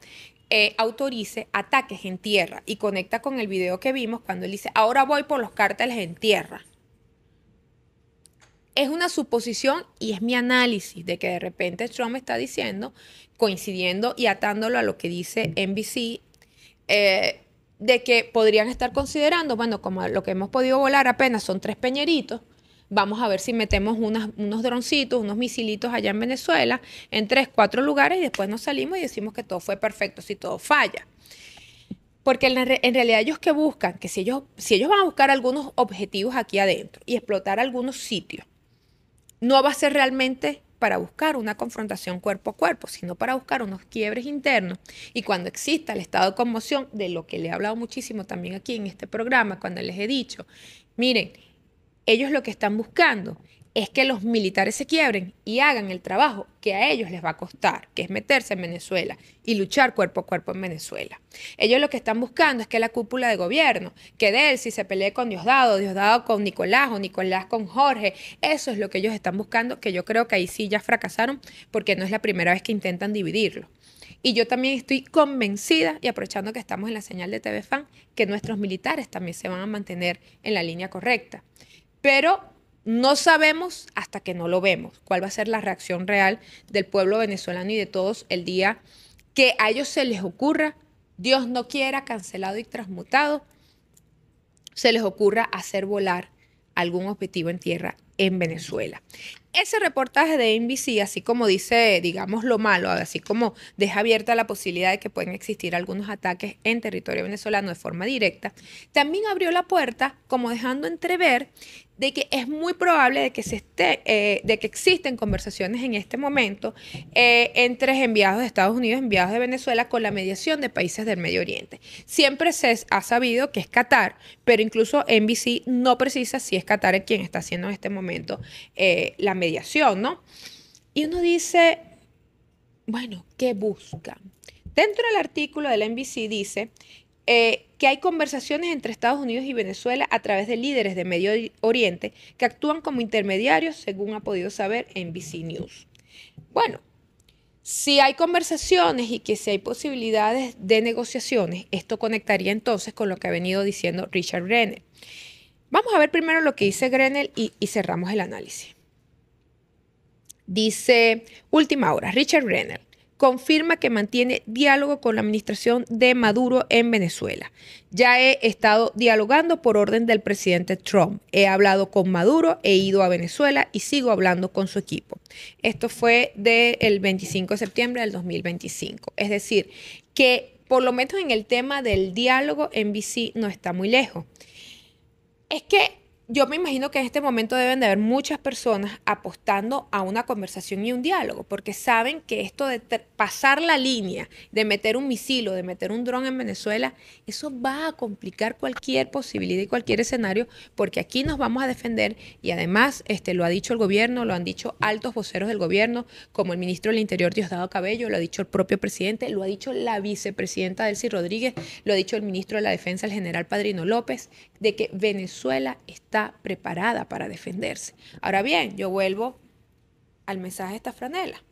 autorice ataques en tierra y conecta con el video que vimos cuando él dice, ahora voy por los cárteles en tierra. Es una suposición y es mi análisis de que de repente Trump está diciendo, coincidiendo y atándolo a lo que dice NBC, de que podrían estar considerando, bueno, como lo que hemos podido volar apenas son 3 peñeritos, vamos a ver si metemos unos droncitos, unos misilitos allá en Venezuela, en 3, 4 lugares y después nos salimos y decimos que todo fue perfecto, si todo falla. Porque en realidad ellos que buscan, que si ellos van a buscar algunos objetivos aquí adentro y explotar algunos sitios, no va a ser realmente para buscar una confrontación cuerpo a cuerpo, sino para buscar unos quiebres internos. Y cuando exista el estado de conmoción, de lo que le he hablado muchísimo también aquí en este programa, cuando les he dicho, miren, ellos lo que están buscando es que los militares se quiebren y hagan el trabajo que a ellos les va a costar, que es meterse en Venezuela y luchar cuerpo a cuerpo en Venezuela. Ellos lo que están buscando es que la cúpula de gobierno, que Delcy se pelee con Diosdado con Nicolás o Nicolás con Jorge, eso es lo que ellos están buscando, que yo creo que ahí sí ya fracasaron porque no es la primera vez que intentan dividirlo. Y yo también estoy convencida, y aprovechando que estamos en la señal de TV Fan, que nuestros militares también se van a mantener en la línea correcta. Pero no sabemos hasta que no lo vemos cuál va a ser la reacción real del pueblo venezolano y de todos el día que a ellos se les ocurra, Dios no quiera, cancelado y transmutado, se les ocurra hacer volar algún objetivo en tierra en Venezuela. Ese reportaje de NBC, así como dice, digamos, lo malo, así como deja abierta la posibilidad de que pueden existir algunos ataques en territorio venezolano de forma directa, también abrió la puerta como dejando entrever de que es muy probable de que existen conversaciones en este momento entre enviados de Estados Unidos, enviados de Venezuela, con la mediación de países del Medio Oriente. Siempre se ha sabido que es Qatar, pero incluso NBC no precisa si es Qatar quien está haciendo en este momento la mediación, ¿no? Y uno dice, bueno, ¿qué buscan? Dentro del artículo de la NBC dice que hay conversaciones entre Estados Unidos y Venezuela a través de líderes de Medio Oriente que actúan como intermediarios, según ha podido saber NBC News. Bueno, si hay conversaciones y que si hay posibilidades de negociaciones, esto conectaría entonces con lo que ha venido diciendo Richard Grenell. Vamos a ver primero lo que dice Grenell y cerramos el análisis. Dice, última hora, Richard Grenell confirma que mantiene diálogo con la administración de Maduro en Venezuela. Ya he estado dialogando por orden del presidente Trump. He hablado con Maduro, he ido a Venezuela y sigo hablando con su equipo. Esto fue del 25 de septiembre del 2025. Es decir, que por lo menos en el tema del diálogo, NBC no está muy lejos. Es que yo me imagino que en este momento deben de haber muchas personas apostando a una conversación y un diálogo, porque saben que esto de pasar la línea, de meter un misil o de meter un dron en Venezuela, eso va a complicar cualquier posibilidad y cualquier escenario, porque aquí nos vamos a defender y además lo ha dicho el gobierno, lo han dicho altos voceros del gobierno, como el ministro del Interior Diosdado Cabello, lo ha dicho el propio presidente, lo ha dicho la vicepresidenta Delcy Rodríguez, lo ha dicho el ministro de la Defensa, el general Padrino López, de que Venezuela está preparada para defenderse. Ahora bien, yo vuelvo al mensaje de esta franela.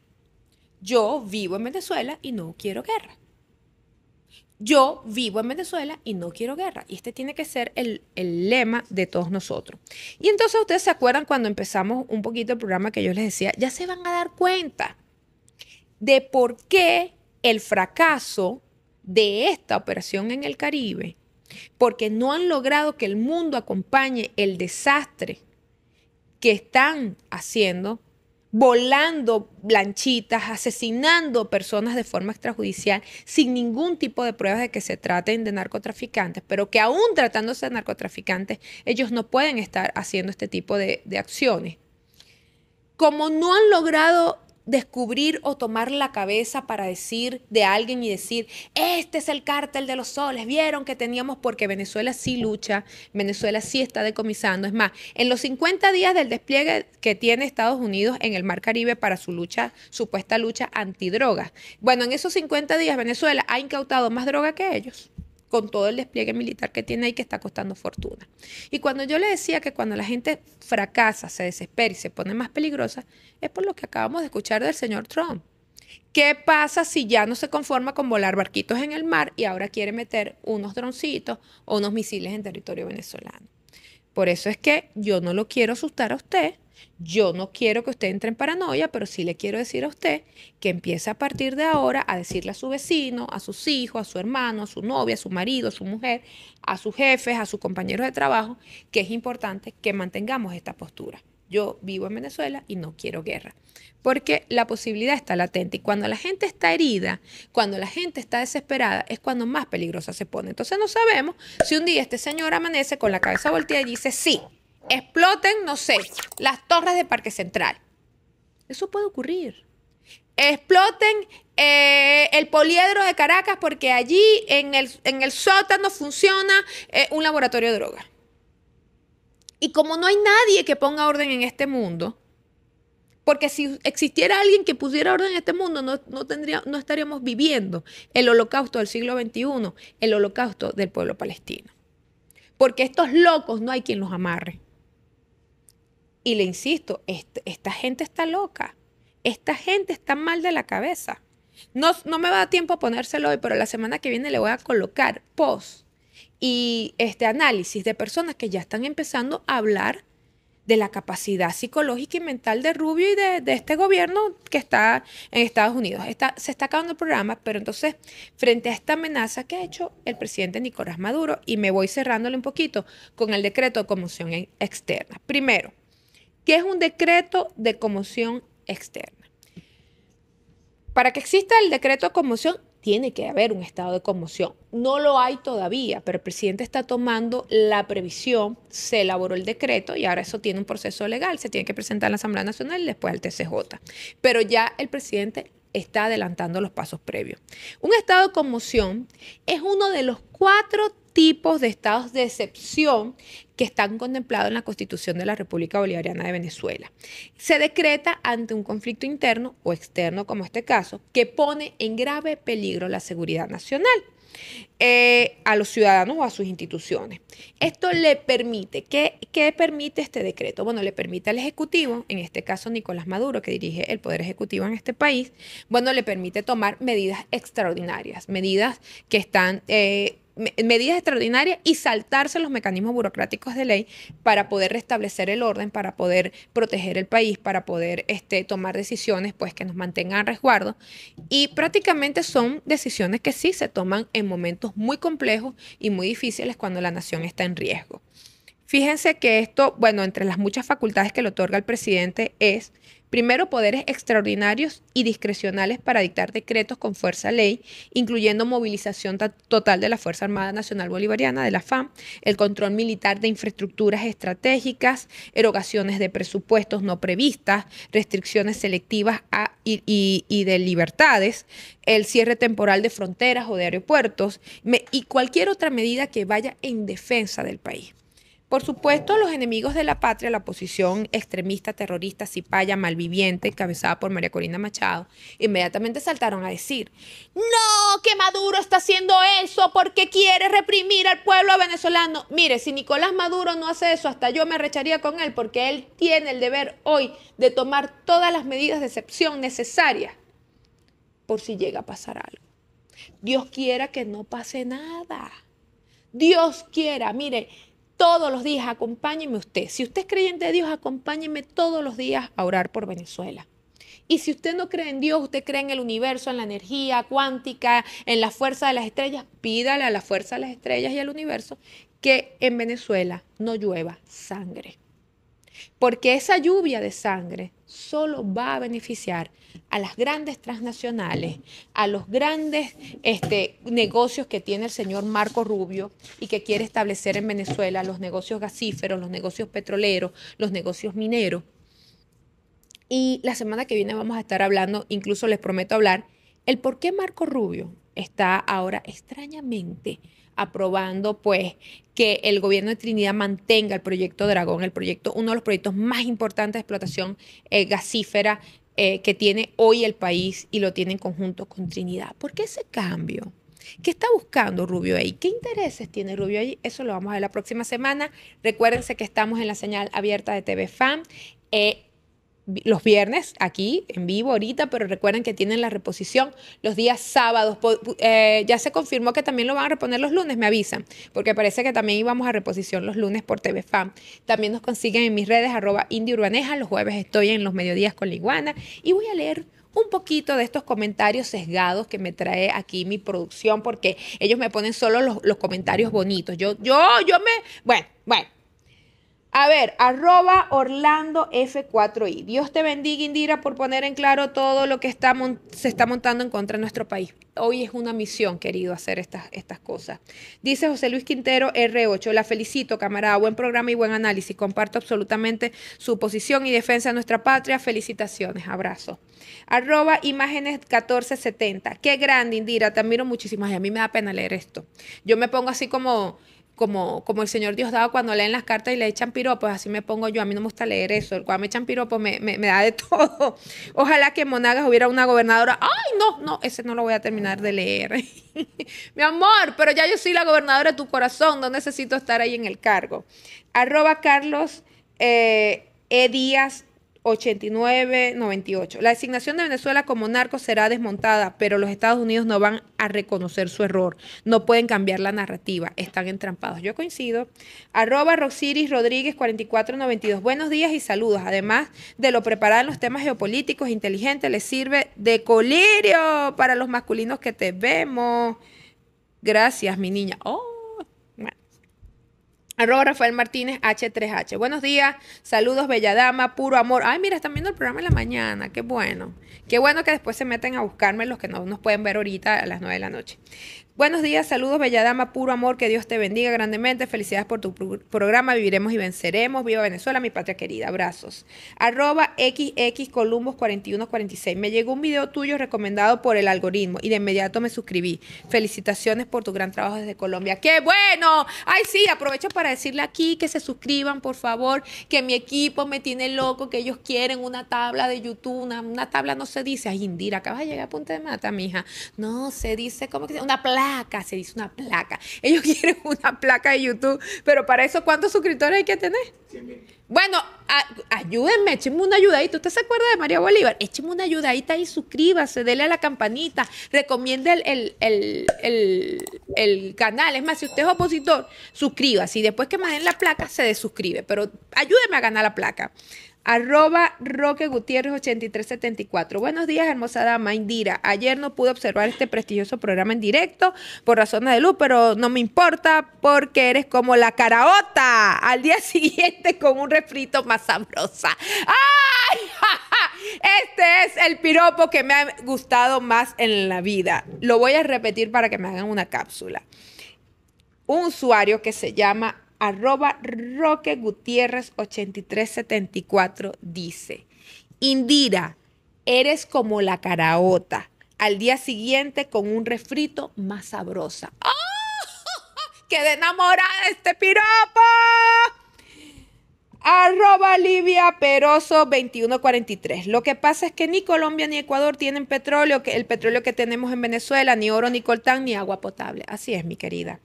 Yo vivo en Venezuela y no quiero guerra. Yo vivo en Venezuela y no quiero guerra. Y este tiene que ser el lema de todos nosotros. Y entonces ustedes se acuerdan cuando empezamos un poquito el programa que yo les decía, ya se van a dar cuenta de por qué el fracaso de esta operación en el Caribe, porque no han logrado que el mundo acompañe el desastre que están haciendo, volando lanchitas, asesinando personas de forma extrajudicial, sin ningún tipo de pruebas de que se traten de narcotraficantes, pero que aún tratándose de narcotraficantes, ellos no pueden estar haciendo este tipo de acciones. Como no han logrado descubrir o tomar la cabeza para decir de alguien y decir, este es el cártel de los soles, vieron que teníamos, porque Venezuela sí lucha, Venezuela sí está decomisando. Es más, en los 50 días del despliegue que tiene Estados Unidos en el Mar Caribe para su lucha, supuesta lucha antidrogas, bueno, en esos 50 días Venezuela ha incautado más droga que ellos, con todo el despliegue militar que tiene ahí, que está costando fortuna. Y cuando yo le decía que cuando la gente fracasa, se desespera y se pone más peligrosa, es por lo que acabamos de escuchar del señor Trump. ¿Qué pasa si ya no se conforma con volar barquitos en el mar y ahora quiere meter unos droncitos o unos misiles en territorio venezolano? Por eso es que yo no lo quiero asustar a usted. Yo no quiero que usted entre en paranoia, pero sí le quiero decir a usted que empiece a partir de ahora a decirle a su vecino, a sus hijos, a su hermano, a su novia, a su marido, a su mujer, a sus jefes, a sus compañeros de trabajo, que es importante que mantengamos esta postura. Yo vivo en Venezuela y no quiero guerra, porque la posibilidad está latente. Y cuando la gente está herida, cuando la gente está desesperada, es cuando más peligrosa se pone. Entonces no sabemos si un día este señor amanece con la cabeza volteada y dice, sí, exploten, no sé, las torres de Parque Central. Eso puede ocurrir. Exploten el poliedro de Caracas porque allí en el sótano funciona un laboratorio de drogas. Y como no hay nadie que ponga orden en este mundo, porque si existiera alguien que pusiera orden en este mundo, no estaríamos viviendo el holocausto del siglo XXI, el holocausto del pueblo palestino. Porque estos locos no hay quien los amarre. Y le insisto, esta gente está loca. Esta gente está mal de la cabeza. No me va a dar tiempo a ponérselo hoy, pero la semana que viene le voy a colocar post y este análisis de personas que ya están empezando a hablar de la capacidad psicológica y mental de Rubio y de este gobierno que está en Estados Unidos. Se está acabando el programa, pero entonces, frente a esta amenaza que ha hecho el presidente Nicolás Maduro, y me voy cerrándole un poquito con el decreto de conmoción externa. Primero, ¿qué es un decreto de conmoción externa? Para que exista el decreto de conmoción, tiene que haber un estado de conmoción. No lo hay todavía, pero el presidente está tomando la previsión, se elaboró el decreto y ahora eso tiene un proceso legal, se tiene que presentar a la Asamblea Nacional y después al TCJ. Pero ya el presidente está adelantando los pasos previos. Un estado de conmoción es uno de los 4 tipos de estados de excepción que están contemplados en la Constitución de la República Bolivariana de Venezuela. Se decreta ante un conflicto interno o externo, como este caso, que pone en grave peligro la seguridad nacional a los ciudadanos o a sus instituciones. Esto le permite, ¿qué permite este decreto? Bueno, le permite al Ejecutivo, en este caso Nicolás Maduro, que dirige el Poder Ejecutivo en este país, bueno, le permite tomar medidas extraordinarias, medidas que están... medidas extraordinarias y saltarse los mecanismos burocráticos de ley para poder restablecer el orden, para poder proteger el país, para poder tomar decisiones pues, que nos mantengan a resguardo. Y prácticamente son decisiones que sí se toman en momentos muy complejos y muy difíciles cuando la nación está en riesgo. Fíjense que esto, bueno, entre las muchas facultades que le otorga el presidente es, primero, poderes extraordinarios y discrecionales para dictar decretos con fuerza ley, incluyendo movilización total de la Fuerza Armada Nacional Bolivariana, de la FAM, el control militar de infraestructuras estratégicas, erogaciones de presupuestos no previstas, restricciones selectivas y de libertades, el cierre temporal de fronteras o de aeropuertos y cualquier otra medida que vaya en defensa del país. Por supuesto, los enemigos de la patria, la oposición extremista, terrorista, cipaya, malviviente, encabezada por María Corina Machado, inmediatamente saltaron a decir, no, que Maduro está haciendo eso porque quiere reprimir al pueblo venezolano. Mire, si Nicolás Maduro no hace eso, hasta yo me arrecharía con él porque él tiene el deber hoy de tomar todas las medidas de excepción necesarias por si llega a pasar algo. Dios quiera que no pase nada. Dios quiera, mire, todos los días acompáñeme usted. Si usted es creyente de Dios, acompáñeme todos los días a orar por Venezuela. Y si usted no cree en Dios, usted cree en el universo, en la energía cuántica, en la fuerza de las estrellas, pídale a la fuerza de las estrellas y al universo que en Venezuela no llueva sangre. Porque esa lluvia de sangre solo va a beneficiar a las grandes transnacionales, a los grandes negocios que tiene el señor Marco Rubio y que quiere establecer en Venezuela, los negocios gasíferos, los negocios petroleros, los negocios mineros. Y la semana que viene vamos a estar hablando, incluso les prometo hablar, el por qué Marco Rubio está ahora extrañamente aprobando pues que el gobierno de Trinidad mantenga el proyecto Dragón, uno de los proyectos más importantes de explotación gasífera que tiene hoy el país y lo tiene en conjunto con Trinidad. ¿Por qué ese cambio? ¿Qué está buscando Rubio ahí? ¿Qué intereses tiene Rubio ahí? Eso lo vamos a ver la próxima semana. Recuérdense que estamos en la señal abierta de TV FAM. Los viernes aquí en vivo ahorita, pero recuerden que tienen la reposición los días sábados. Ya se confirmó que también lo van a reponer los lunes, me avisan, porque parece que también íbamos a reposición los lunes por TV FAM. También nos consiguen en mis redes @IndiUrbaneja. Los jueves estoy en Los Mediodías con la Iguana y voy a leer un poquito de estos comentarios sesgados que me trae aquí mi producción, porque ellos me ponen solo los comentarios bonitos. Bueno. A ver, @OrlandoF4I. Dios te bendiga, Indira, por poner en claro todo lo que se está montando en contra de nuestro país. Hoy es una misión, querido, hacer estas cosas. Dice José Luis Quintero, R8. La felicito, camarada. Buen programa y buen análisis. Comparto absolutamente su posición y defensa de nuestra patria. Felicitaciones. Abrazo. @Imágenes1470. Qué grande, Indira. Te admiro muchísimo. A mí me da pena leer esto. Yo me pongo así como como el señor Diosdado cuando leen las cartas y le echan piropos, así me pongo yo. A mí no me gusta leer eso. Cuando me echan piropos me da de todo. Ojalá que en Monagas hubiera una gobernadora. ¡Ay, no! Ese no lo voy a terminar de leer. Mi amor, pero ya yo soy la gobernadora de tu corazón. No necesito estar ahí en el cargo. @Carlos Díaz 8998. La designación de Venezuela como narco será desmontada, pero los Estados Unidos no van a reconocer su error. No pueden cambiar la narrativa. Están entrampados. Yo coincido. @Roxiris Rodríguez 4492. Buenos días y saludos. Además de lo preparado en los temas geopolíticos, inteligente, les sirve de colirio para los masculinos que te vemos. Gracias, mi niña. @Rafael Martínez H3H. Buenos días, saludos, bella dama, puro amor. Ay, mira, están viendo el programa en la mañana, qué bueno. Qué bueno que después se meten a buscarme los que no nos pueden ver ahorita a las 9 de la noche. Buenos días, saludos, bella dama, puro amor, que Dios te bendiga grandemente. Felicidades por tu programa, viviremos y venceremos. Viva Venezuela, mi patria querida. Abrazos. @XX Columbus 4146. Me llegó un video tuyo recomendado por el algoritmo y de inmediato me suscribí. Felicitaciones por tu gran trabajo desde Colombia. ¡Qué bueno! Ay, sí, aprovecho para decirle aquí que se suscriban, por favor, que mi equipo me tiene loco, que ellos quieren una tabla de YouTube. Una tabla no se dice. Ay, Indira, acabas de llegar a punta de mata, mija. No, se dice, ¿cómo que se dice? Una placa. Se dice una placa. Ellos quieren una placa de YouTube, pero para eso, ¿cuántos suscriptores hay que tener? 100,000. Bueno, ayúdenme, échenme una ayudadita. ¿Usted se acuerda de María Bolívar? Échenme una ayudadita y suscríbase, dele a la campanita, recomiende el canal. Es más, si usted es opositor, suscríbase y después que me den la placa, se desuscribe. Pero ayúdeme a ganar la placa. @Roque Gutiérrez 8374. Buenos días, hermosa dama Indira. Ayer no pude observar este prestigioso programa en directo por razones de luz, pero no me importa porque eres como la caraota. Al día siguiente con un refrito más sabrosa. ¡Ay! Este es el piropo que me ha gustado más en la vida. Lo voy a repetir para que me hagan una cápsula. Un usuario que se llama @Roque Gutiérrez 8374 dice: Indira, eres como la caraota. Al día siguiente con un refrito más sabrosa. ¡Oh! ¡Quedé enamorada de este piropo! @Livia Peroso 2143. Lo que pasa es que ni Colombia ni Ecuador tienen petróleo, que el petróleo que tenemos en Venezuela, ni oro, ni coltán, ni agua potable. Así es, mi querida.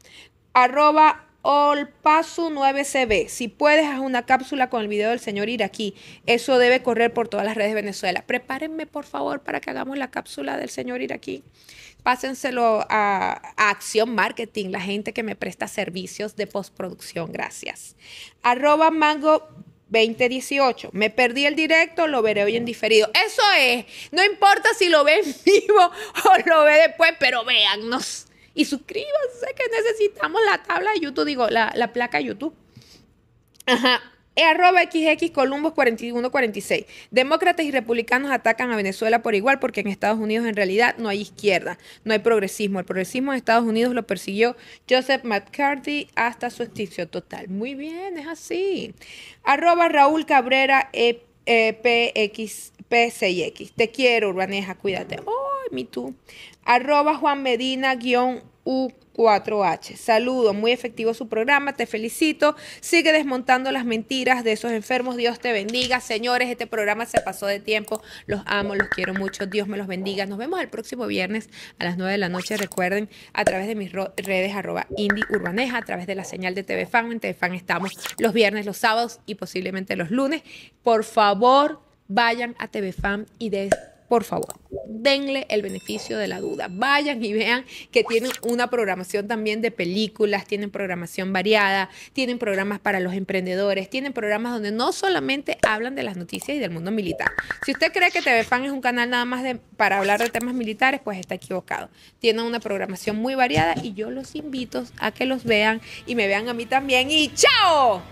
Olpasu 9CB. Si puedes, haz una cápsula con el video del señor iraquí. Eso debe correr por todas las redes de Venezuela. Prepárenme, por favor, para que hagamos la cápsula del señor iraquí. Pásenselo a Acción Marketing, la gente que me presta servicios de postproducción. Gracias. @Mango 2018. Me perdí el directo, lo veré hoy en diferido. Eso es. No importa si lo ve en vivo o lo ve después, pero véannos. Y suscríbanse que necesitamos la tabla de YouTube, digo, la placa de YouTube. @XX Columbus 4146. Demócratas y republicanos atacan a Venezuela por igual porque en Estados Unidos en realidad no hay izquierda, no hay progresismo. El progresismo en Estados Unidos lo persiguió Joseph McCarthy hasta su extinción total. Muy bien, es así. @Raúl Cabrera P6X. Te quiero, Urbaneja, cuídate. ¡Ay, me too! @Juan Medina U4H. Saludos, muy efectivo su programa, te felicito. Sigue desmontando las mentiras de esos enfermos. Dios te bendiga. Señores, este programa se pasó de tiempo. Los amo, los quiero mucho. Dios me los bendiga. Nos vemos el próximo viernes a las 9 de la noche. Recuerden, a través de mis redes @IndyUrbaneja, a través de la señal de TV Fan. En TV Fan estamos los viernes, los sábados y posiblemente los lunes. Por favor, vayan a TV Fan y por favor, denle el beneficio de la duda. Vayan y vean que tienen una programación también de películas, tienen programación variada, tienen programas para los emprendedores, tienen programas donde no solamente hablan de las noticias y del mundo militar. Si usted cree que TV Fan es un canal nada más para hablar de temas militares, pues está equivocado. Tienen una programación muy variada y yo los invito a que los vean y me vean a mí también. ¡Y chao!